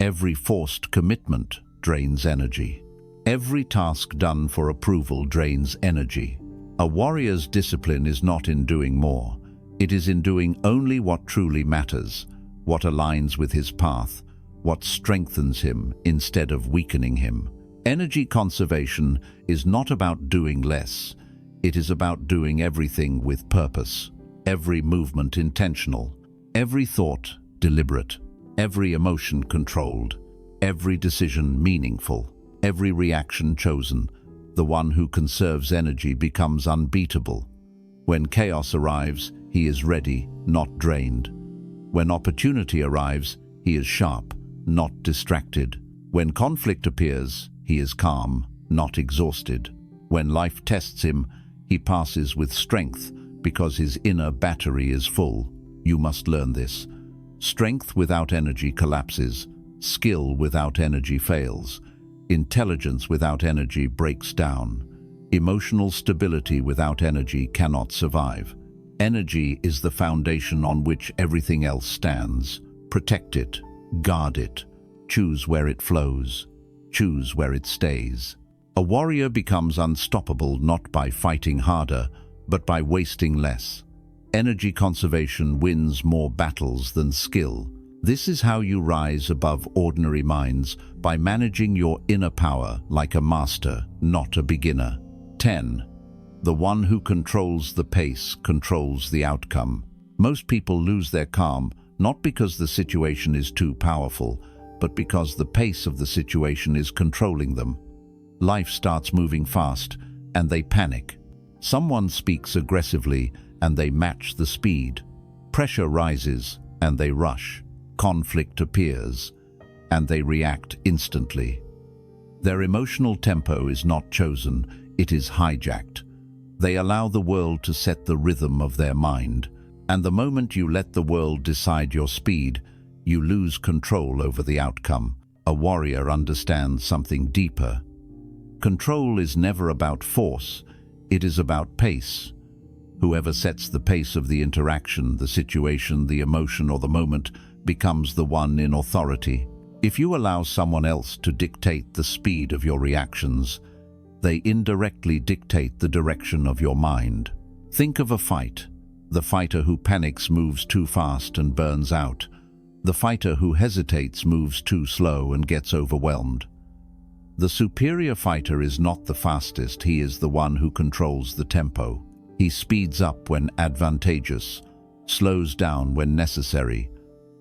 Every forced commitment drains energy. Every task done for approval drains energy. A warrior's discipline is not in doing more. It is in doing only what truly matters, what aligns with his path, what strengthens him instead of weakening him. Energy conservation is not about doing less. It is about doing everything with purpose. Every movement intentional, every thought deliberate, every emotion controlled, every decision meaningful, every reaction chosen. The one who conserves energy becomes unbeatable. When chaos arrives, he is ready, not drained. When opportunity arrives, he is sharp, not distracted. When conflict appears, he is calm, not exhausted. When life tests him, he passes with strength because his inner battery is full. You must learn this. Strength without energy collapses. Skill without energy fails. Intelligence without energy breaks down. Emotional stability without energy cannot survive. Energy is the foundation on which everything else stands. Protect it, guard it, choose where it flows, choose where it stays. A warrior becomes unstoppable not by fighting harder, but by wasting less. Energy conservation wins more battles than skill. This is how you rise above ordinary minds, by managing your inner power like a master, not a beginner. 10. The one who controls the pace controls the outcome. Most people lose their calm, not because the situation is too powerful, but because the pace of the situation is controlling them. Life starts moving fast, and they panic. Someone speaks aggressively, and they match the speed. Pressure rises, and they rush. Conflict appears, and they react instantly. Their emotional tempo is not chosen, it is hijacked. They allow the world to set the rhythm of their mind, and the moment you let the world decide your speed, you lose control over the outcome. A warrior understands something deeper. Control is never about force, it is about pace. Whoever sets the pace of the interaction, the situation, the emotion, or the moment becomes the one in authority. If you allow someone else to dictate the speed of your reactions, they indirectly dictate the direction of your mind. Think of a fight. The fighter who panics moves too fast and burns out. The fighter who hesitates moves too slow and gets overwhelmed. The superior fighter is not the fastest, he is the one who controls the tempo. He speeds up when advantageous, slows down when necessary,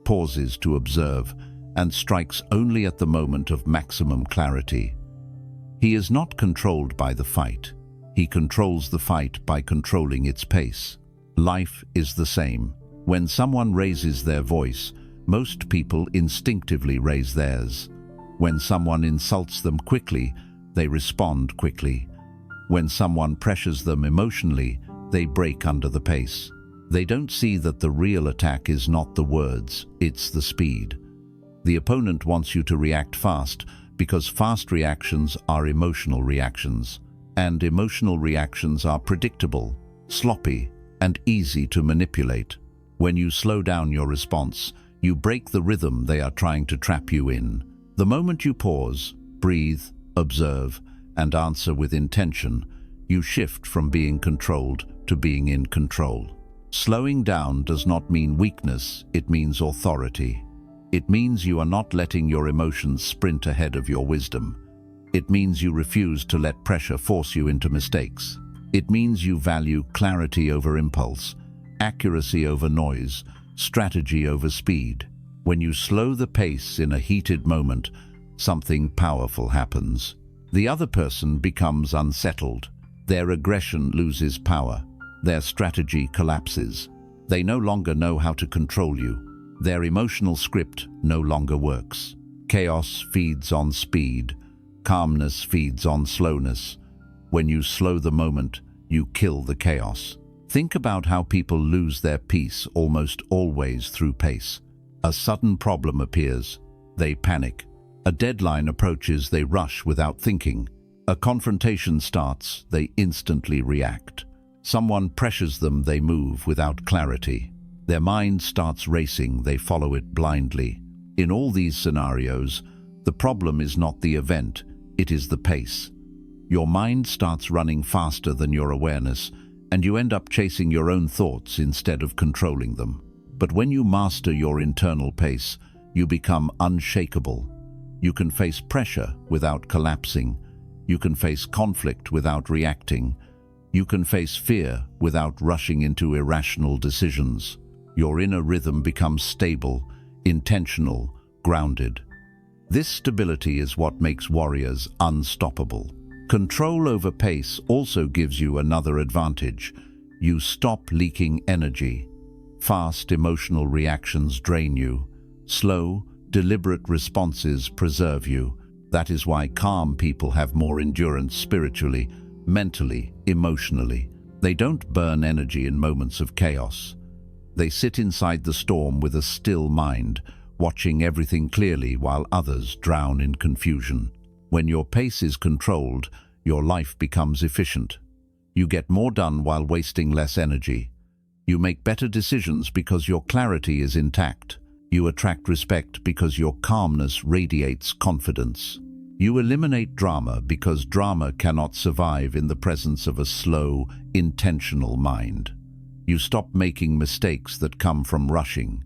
pauses to observe, and strikes only at the moment of maximum clarity. He is not controlled by the fight. He controls the fight by controlling its pace. Life is the same. When someone raises their voice, most people instinctively raise theirs. When someone insults them quickly, they respond quickly. When someone pressures them emotionally, they break under the pace. They don't see that the real attack is not the words, it's the speed. The opponent wants you to react fast because fast reactions are emotional reactions, and emotional reactions are predictable, sloppy, and easy to manipulate. When you slow down your response, you break the rhythm they are trying to trap you in. The moment you pause, breathe, observe, and answer with intention, you shift from being controlled to being in control. Slowing down does not mean weakness, it means authority. It means you are not letting your emotions sprint ahead of your wisdom. It means you refuse to let pressure force you into mistakes. It means you value clarity over impulse, accuracy over noise, strategy over speed. When you slow the pace in a heated moment, something powerful happens. The other person becomes unsettled. Their aggression loses power. Their strategy collapses. They no longer know how to control you. Their emotional script no longer works. Chaos feeds on speed. Calmness feeds on slowness. When you slow the moment, you kill the chaos. Think about how people lose their peace almost always through pace. A sudden problem appears, they panic. A deadline approaches, they rush without thinking. A confrontation starts, they instantly react. Someone pressures them, they move without clarity. Their mind starts racing, they follow it blindly. In all these scenarios, the problem is not the event, it is the pace. Your mind starts running faster than your awareness, and you end up chasing your own thoughts instead of controlling them. But when you master your internal pace, you become unshakable. You can face pressure without collapsing. You can face conflict without reacting. You can face fear without rushing into irrational decisions. Your inner rhythm becomes stable, intentional, grounded. This stability is what makes warriors unstoppable. Control over pace also gives you another advantage. You stop leaking energy. Fast emotional reactions drain you. Slow, deliberate responses preserve you. That is why calm people have more endurance spiritually, mentally, emotionally. They don't burn energy in moments of chaos. They sit inside the storm with a still mind, watching everything clearly while others drown in confusion. When your pace is controlled, your life becomes efficient. You get more done while wasting less energy. You make better decisions because your clarity is intact. You attract respect because your calmness radiates confidence. You eliminate drama because drama cannot survive in the presence of a slow, intentional mind. You stop making mistakes that come from rushing.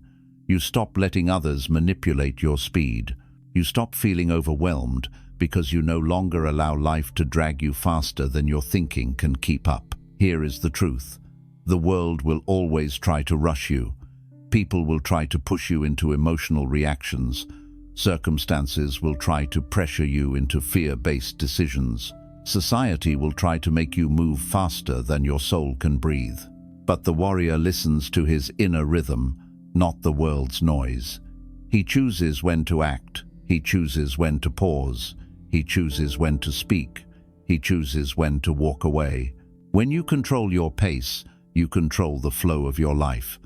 You stop letting others manipulate your speed. You stop feeling overwhelmed because you no longer allow life to drag you faster than your thinking can keep up. Here is the truth. The world will always try to rush you. People will try to push you into emotional reactions. Circumstances will try to pressure you into fear-based decisions. Society will try to make you move faster than your soul can breathe. But the warrior listens to his inner rhythm, not the world's noise. He chooses when to act. He chooses when to pause. He chooses when to speak. He chooses when to walk away. When you control your pace, you control the flow of your life.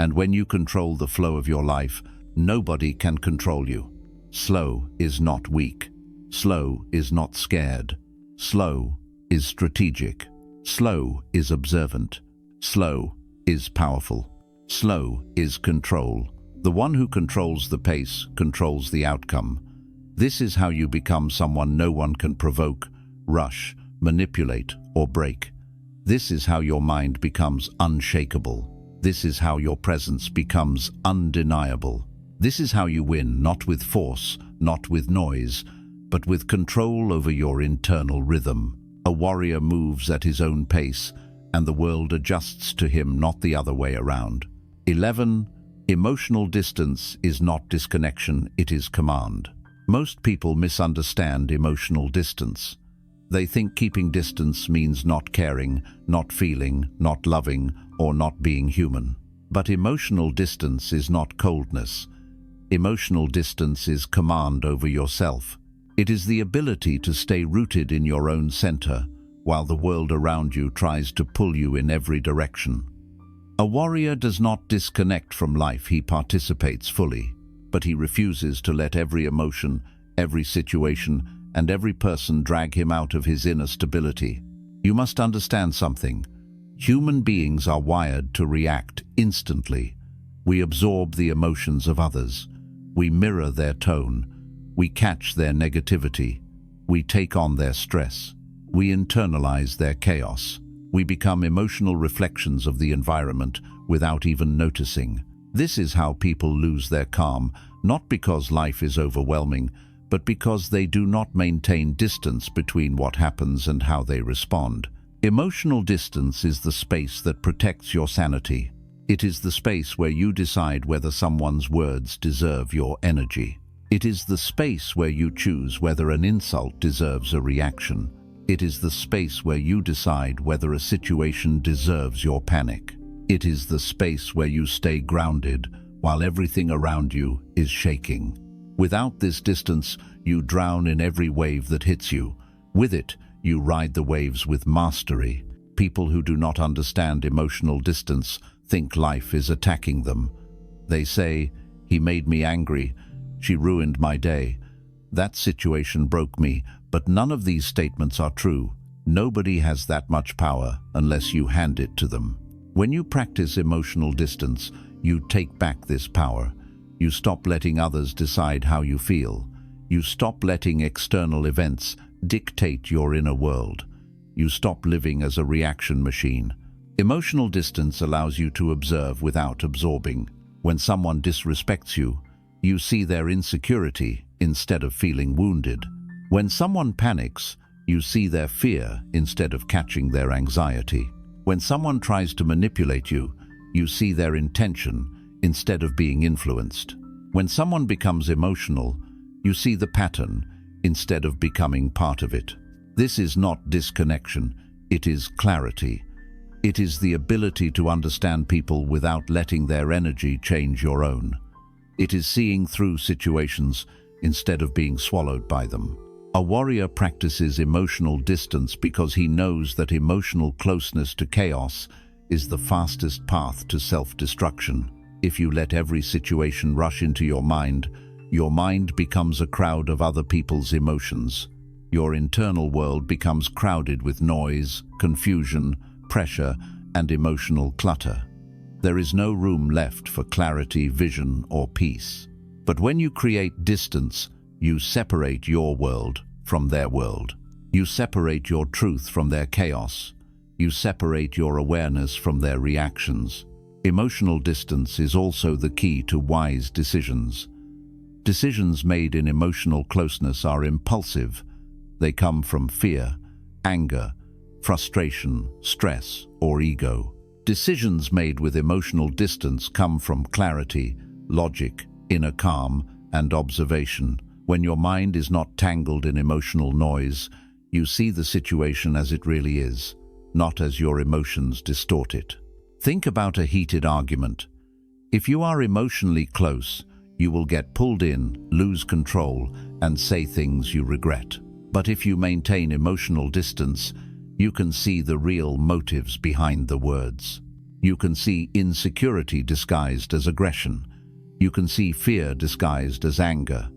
And when you control the flow of your life, nobody can control you. Slow is not weak. Slow is not scared. Slow is strategic. Slow is observant. Slow is powerful. Slow is control. The one who controls the pace controls the outcome. This is how you become someone no one can provoke, rush, manipulate, or break. This is how your mind becomes unshakable. This is how your presence becomes undeniable. This is how you win, not with force, not with noise, but with control over your internal rhythm. A warrior moves at his own pace, and the world adjusts to him, not the other way around. 11. Emotional distance is not disconnection, it is command. Most people misunderstand emotional distance. They think keeping distance means not caring, not feeling, not loving, or not being human. But emotional distance is not coldness. Emotional distance is command over yourself. It is the ability to stay rooted in your own center, while the world around you tries to pull you in every direction. A warrior does not disconnect from life, he participates fully, but he refuses to let every emotion, every situation, and every person drag him out of his inner stability. You must understand something. Human beings are wired to react instantly. We absorb the emotions of others. We mirror their tone. We catch their negativity. We take on their stress. We internalize their chaos. We become emotional reflections of the environment without even noticing. This is how people lose their calm, not because life is overwhelming, but because they do not maintain distance between what happens and how they respond. Emotional distance is the space that protects your sanity. It is the space where you decide whether someone's words deserve your energy. It is the space where you choose whether an insult deserves a reaction. It is the space where you decide whether a situation deserves your panic. It is the space where you stay grounded while everything around you is shaking. Without this distance, you drown in every wave that hits you. With it, you ride the waves with mastery. People who do not understand emotional distance think life is attacking them. They say, "He made me angry. She ruined my day. That situation broke me." But none of these statements are true. Nobody has that much power unless you hand it to them. When you practice emotional distance, you take back this power. You stop letting others decide how you feel. You stop letting external events dictate your inner world. You stop living as a reaction machine. Emotional distance allows you to observe without absorbing. When someone disrespects you, you see their insecurity instead of feeling wounded. When someone panics, you see their fear instead of catching their anxiety. When someone tries to manipulate you, you see their intention instead of being influenced. When someone becomes emotional, you see the pattern instead of becoming part of it. This is not disconnection, it is clarity. It is the ability to understand people without letting their energy change your own. It is seeing through situations instead of being swallowed by them. A warrior practices emotional distance because he knows that emotional closeness to chaos is the fastest path to self-destruction. If you let every situation rush into your mind becomes a crowd of other people's emotions. Your internal world becomes crowded with noise, confusion, pressure, and emotional clutter. There is no room left for clarity, vision, or peace. But when you create distance, you separate your world from their world. You separate your truth from their chaos. You separate your awareness from their reactions. Emotional distance is also the key to wise decisions. Decisions made in emotional closeness are impulsive. They come from fear, anger, frustration, stress, or ego. Decisions made with emotional distance come from clarity, logic, inner calm, and observation. When your mind is not tangled in emotional noise, you see the situation as it really is, not as your emotions distort it. Think about a heated argument. If you are emotionally close, you will get pulled in, lose control, and say things you regret. But if you maintain emotional distance, you can see the real motives behind the words. You can see insecurity disguised as aggression. You can see fear disguised as anger.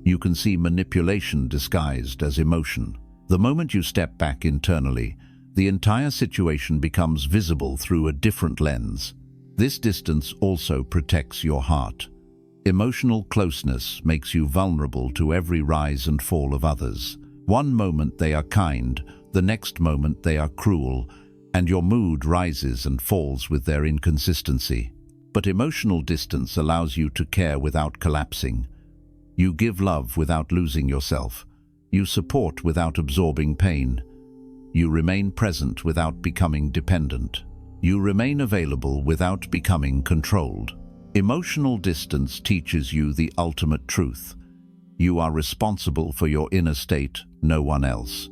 You can see manipulation disguised as emotion. The moment you step back internally, the entire situation becomes visible through a different lens. This distance also protects your heart. Emotional closeness makes you vulnerable to every rise and fall of others. One moment they are kind, the next moment they are cruel, and your mood rises and falls with their inconsistency. But emotional distance allows you to care without collapsing. You give love without losing yourself. You support without absorbing pain. You remain present without becoming dependent. You remain available without becoming controlled. Emotional distance teaches you the ultimate truth. You are responsible for your inner state, no one else.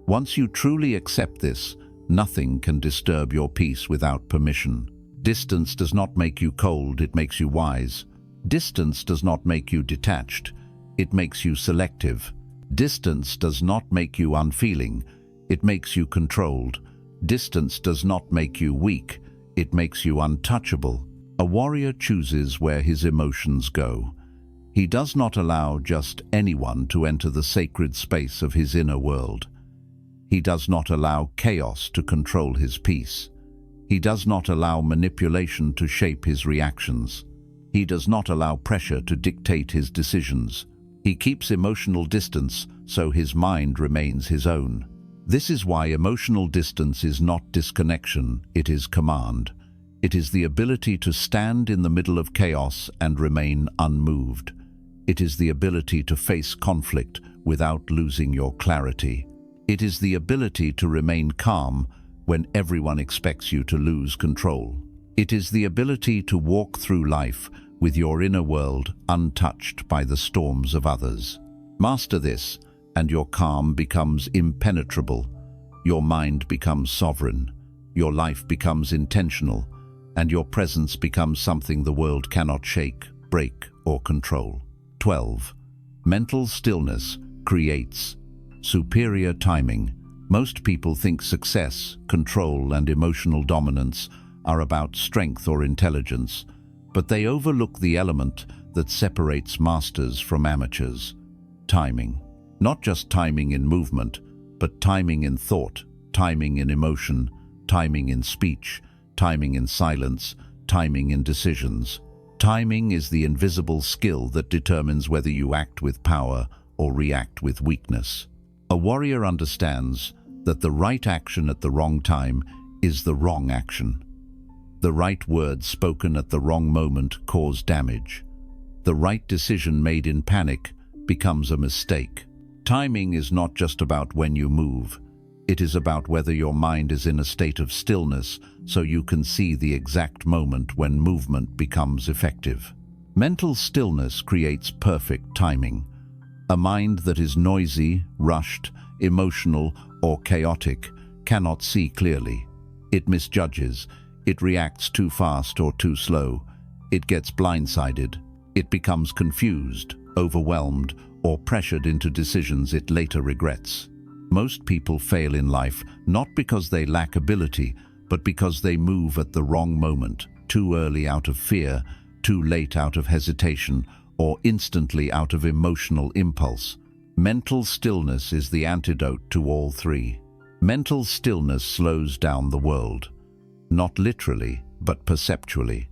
Once you truly accept this, nothing can disturb your peace without permission. Distance does not make you cold, it makes you wise. Distance does not make you detached, it makes you selective. Distance does not make you unfeeling, it makes you controlled. Distance does not make you weak, it makes you untouchable. A warrior chooses where his emotions go. He does not allow just anyone to enter the sacred space of his inner world. He does not allow chaos to control his peace. He does not allow manipulation to shape his reactions. He does not allow pressure to dictate his decisions. He keeps emotional distance so his mind remains his own. This is why emotional distance is not disconnection, it is command. It is the ability to stand in the middle of chaos and remain unmoved. It is the ability to face conflict without losing your clarity. It is the ability to remain calm when everyone expects you to lose control. It is the ability to walk through life with your inner world untouched by the storms of others. Master this, and your calm becomes impenetrable. Your mind becomes sovereign. Your life becomes intentional, and your presence becomes something the world cannot shake, break, or control. 12. Mental stillness creates superior timing. Most people think success, control, and emotional dominance are about strength or intelligence, but they overlook the element that separates masters from amateurs: timing. Not just timing in movement, but timing in thought, timing in emotion, timing in speech, timing in silence, timing in decisions. Timing is the invisible skill that determines whether you act with power or react with weakness. A warrior understands that the right action at the wrong time is the wrong action. The right words spoken at the wrong moment cause damage. The right decision made in panic becomes a mistake. Timing is not just about when you move. It is about whether your mind is in a state of stillness so you can see the exact moment when movement becomes effective. Mental stillness creates perfect timing. A mind that is noisy, rushed, emotional, or chaotic cannot see clearly. It misjudges. It reacts too fast or too slow. It gets blindsided. It becomes confused, overwhelmed, or pressured into decisions it later regrets. Most people fail in life not because they lack ability, but because they move at the wrong moment, too early out of fear, too late out of hesitation, or instantly out of emotional impulse. Mental stillness is the antidote to all three. Mental stillness slows down the world. Not literally, but perceptually.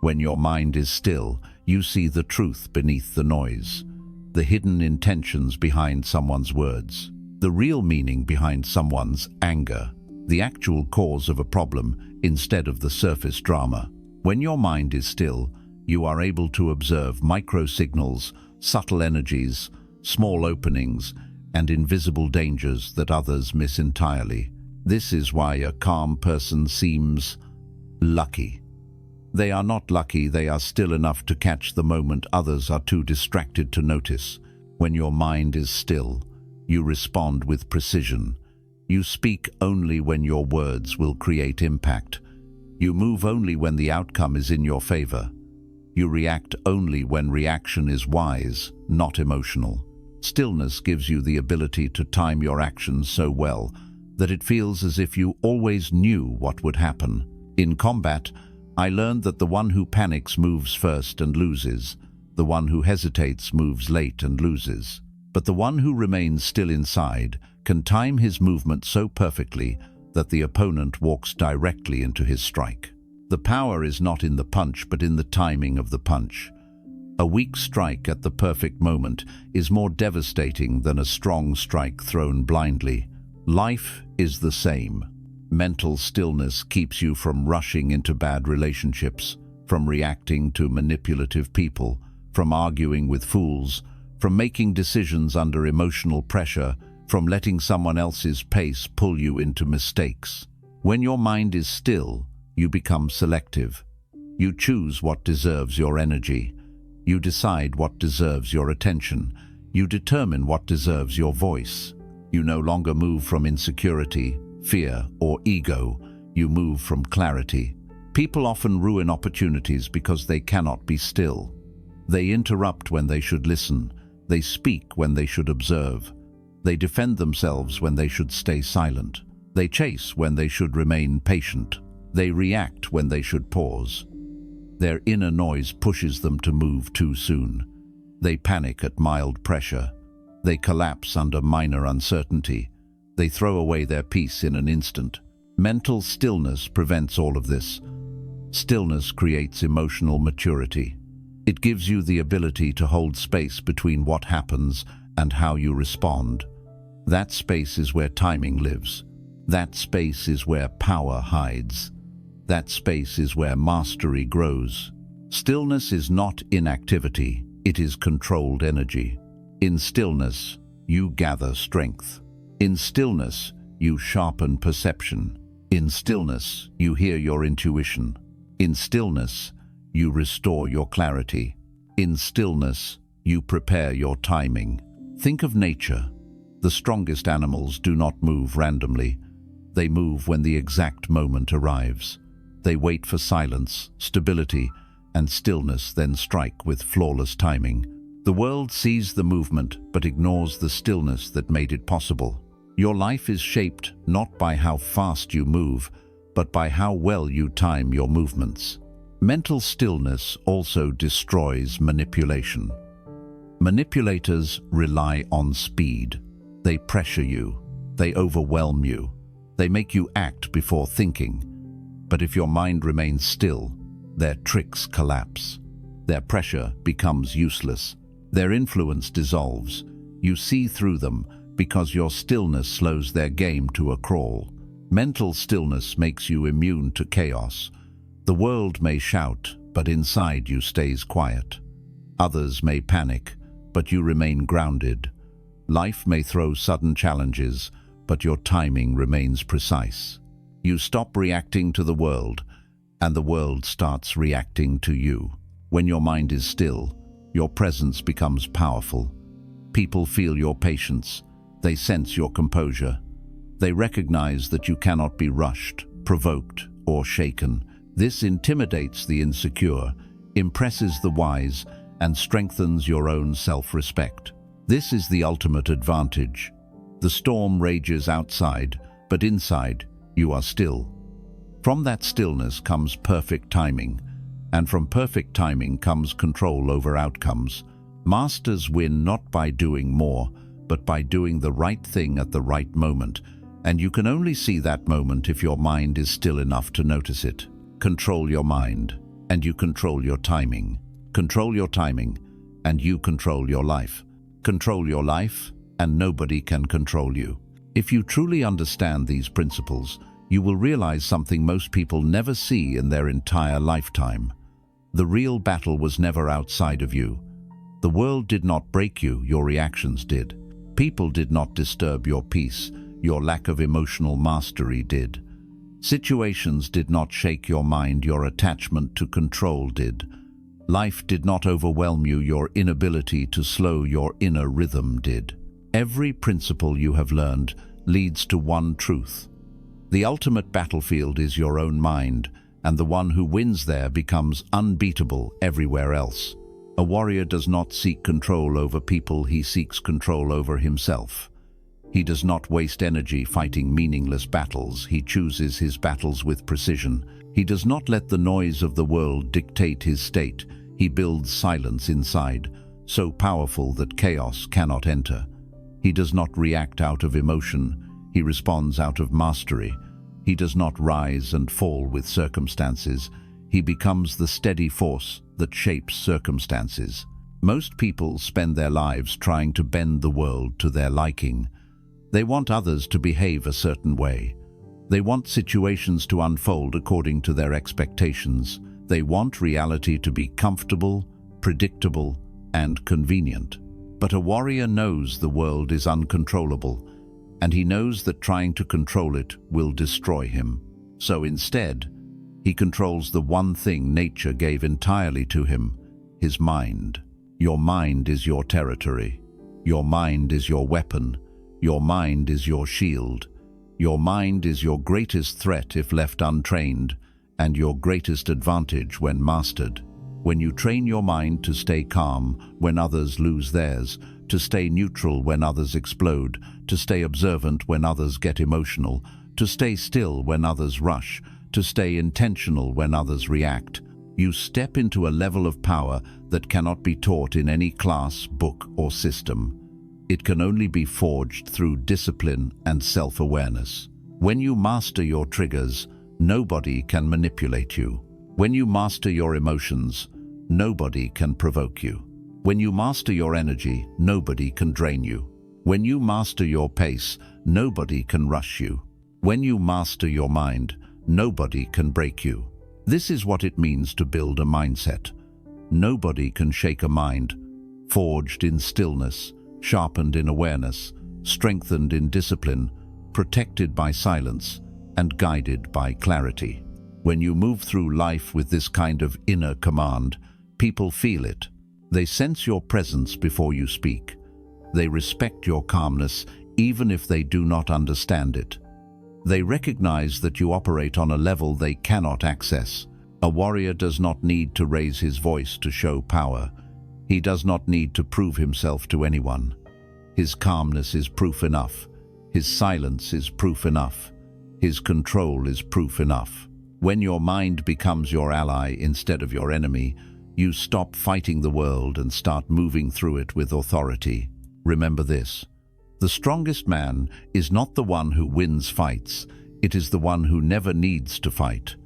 When your mind is still, you see the truth beneath the noise, the hidden intentions behind someone's words, the real meaning behind someone's anger, the actual cause of a problem instead of the surface drama. When your mind is still, you are able to observe micro-signals, subtle energies, small openings, and invisible dangers that others miss entirely. This is why a calm person seems lucky. They are not lucky, they are still enough to catch the moment others are too distracted to notice. When your mind is still, you respond with precision. You speak only when your words will create impact. You move only when the outcome is in your favor. You react only when reaction is wise, not emotional. Stillness gives you the ability to time your actions so well that it feels as if you always knew what would happen. In combat, I learned that the one who panics moves first and loses. The one who hesitates moves late and loses. But the one who remains still inside can time his movement so perfectly that the opponent walks directly into his strike. The power is not in the punch, but in the timing of the punch. A weak strike at the perfect moment is more devastating than a strong strike thrown blindly. Life is the same. Mental stillness keeps you from rushing into bad relationships, from reacting to manipulative people, from arguing with fools, from making decisions under emotional pressure, from letting someone else's pace pull you into mistakes. When your mind is still, you become selective. You choose what deserves your energy. You decide what deserves your attention. You determine what deserves your voice. You no longer move from insecurity, fear, or ego. You move from clarity. People often ruin opportunities because they cannot be still. They interrupt when they should listen. They speak when they should observe. They defend themselves when they should stay silent. They chase when they should remain patient. They react when they should pause. Their inner noise pushes them to move too soon. They panic at mild pressure. They collapse under minor uncertainty. They throw away their peace in an instant. Mental stillness prevents all of this. Stillness creates emotional maturity. It gives you the ability to hold space between what happens and how you respond. That space is where timing lives. That space is where power hides. That space is where mastery grows. Stillness is not inactivity, it is controlled energy. In stillness, you gather strength. In stillness, you sharpen perception. In stillness, you hear your intuition. In stillness, you restore your clarity. In stillness, you prepare your timing. Think of nature. The strongest animals do not move randomly. They move when the exact moment arrives. They wait for silence, stability, and stillness, then strike with flawless timing. The world sees the movement but ignores the stillness that made it possible. Your life is shaped not by how fast you move, but by how well you time your movements. Mental stillness also destroys manipulation. Manipulators rely on speed. They pressure you. They overwhelm you. They make you act before thinking. But if your mind remains still, their tricks collapse. Their pressure becomes useless. Their influence dissolves. You see through them because your stillness slows their game to a crawl. Mental stillness makes you immune to chaos. The world may shout, but inside you stays quiet. Others may panic, but you remain grounded. Life may throw sudden challenges, but your timing remains precise. You stop reacting to the world, and the world starts reacting to you. When your mind is still, your presence becomes powerful. People feel your patience. They sense your composure. They recognize that you cannot be rushed, provoked, or shaken. This intimidates the insecure, impresses the wise, and strengthens your own self-respect. This is the ultimate advantage. The storm rages outside, but inside, you are still. From that stillness comes perfect timing, and from perfect timing comes control over outcomes. Masters win not by doing more, but by doing the right thing at the right moment, and you can only see that moment if your mind is still enough to notice it. Control your mind, and you control your timing. Control your timing, and you control your life. Control your life, and nobody can control you. If you truly understand these principles, you will realize something most people never see in their entire lifetime. The real battle was never outside of you. The world did not break you, your reactions did. People did not disturb your peace, your lack of emotional mastery did. Situations did not shake your mind, your attachment to control did. Life did not overwhelm you, your inability to slow your inner rhythm did. Every principle you have learned leads to one truth. The ultimate battlefield is your own mind, and the one who wins there becomes unbeatable everywhere else. A warrior does not seek control over people, he seeks control over himself. He does not waste energy fighting meaningless battles, he chooses his battles with precision. He does not let the noise of the world dictate his state, he builds silence inside, so powerful that chaos cannot enter. He does not react out of emotion, he responds out of mastery. He does not rise and fall with circumstances, he becomes the steady force that shapes circumstances. Most people spend their lives trying to bend the world to their liking. They want others to behave a certain way. They want situations to unfold according to their expectations. They want reality to be comfortable, predictable, and convenient. But a warrior knows the world is uncontrollable, and he knows that trying to control it will destroy him. So instead, he controls the one thing nature gave entirely to him, his mind. Your mind is your territory. Your mind is your weapon. Your mind is your shield. Your mind is your greatest threat if left untrained, and your greatest advantage when mastered. When you train your mind to stay calm when others lose theirs, to stay neutral when others explode, to stay observant when others get emotional, to stay still when others rush, to stay intentional when others react, you step into a level of power that cannot be taught in any class, book, or system. It can only be forged through discipline and self-awareness. When you master your triggers, nobody can manipulate you. When you master your emotions, nobody can provoke you. When you master your energy, nobody can drain you. When you master your pace, nobody can rush you. When you master your mind, nobody can break you. This is what it means to build a mindset. Nobody can shake a mind, forged in stillness, sharpened in awareness, strengthened in discipline, protected by silence, and guided by clarity. When you move through life with this kind of inner command, people feel it. They sense your presence before you speak. They respect your calmness, even if they do not understand it. They recognize that you operate on a level they cannot access. A warrior does not need to raise his voice to show power. He does not need to prove himself to anyone. His calmness is proof enough. His silence is proof enough. His control is proof enough. When your mind becomes your ally instead of your enemy, you stop fighting the world and start moving through it with authority. Remember this: the strongest man is not the one who wins fights, it is the one who never needs to fight.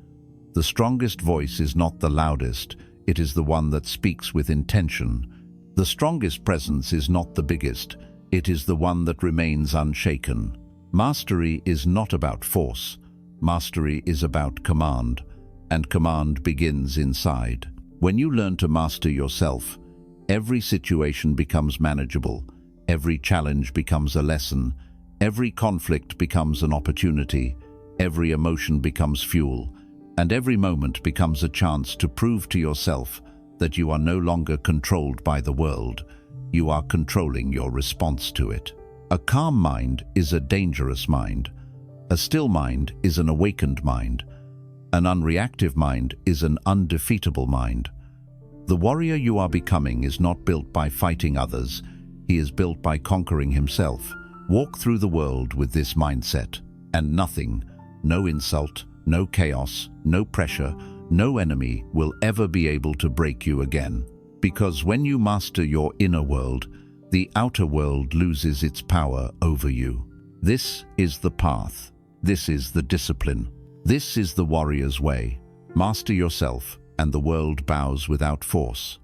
The strongest voice is not the loudest, it is the one that speaks with intention. The strongest presence is not the biggest, it is the one that remains unshaken. Mastery is not about force. Mastery is about command, and command begins inside. When you learn to master yourself, every situation becomes manageable, every challenge becomes a lesson, every conflict becomes an opportunity, every emotion becomes fuel, and every moment becomes a chance to prove to yourself that you are no longer controlled by the world, you are controlling your response to it. A calm mind is a dangerous mind. A still mind is an awakened mind. An unreactive mind is an undefeatable mind. The warrior you are becoming is not built by fighting others, he is built by conquering himself. Walk through the world with this mindset, and nothing, no insult, no chaos, no pressure, no enemy will ever be able to break you again. Because when you master your inner world, the outer world loses its power over you. This is the path. This is the discipline. This is the warrior's way. Master yourself, and the world bows without force.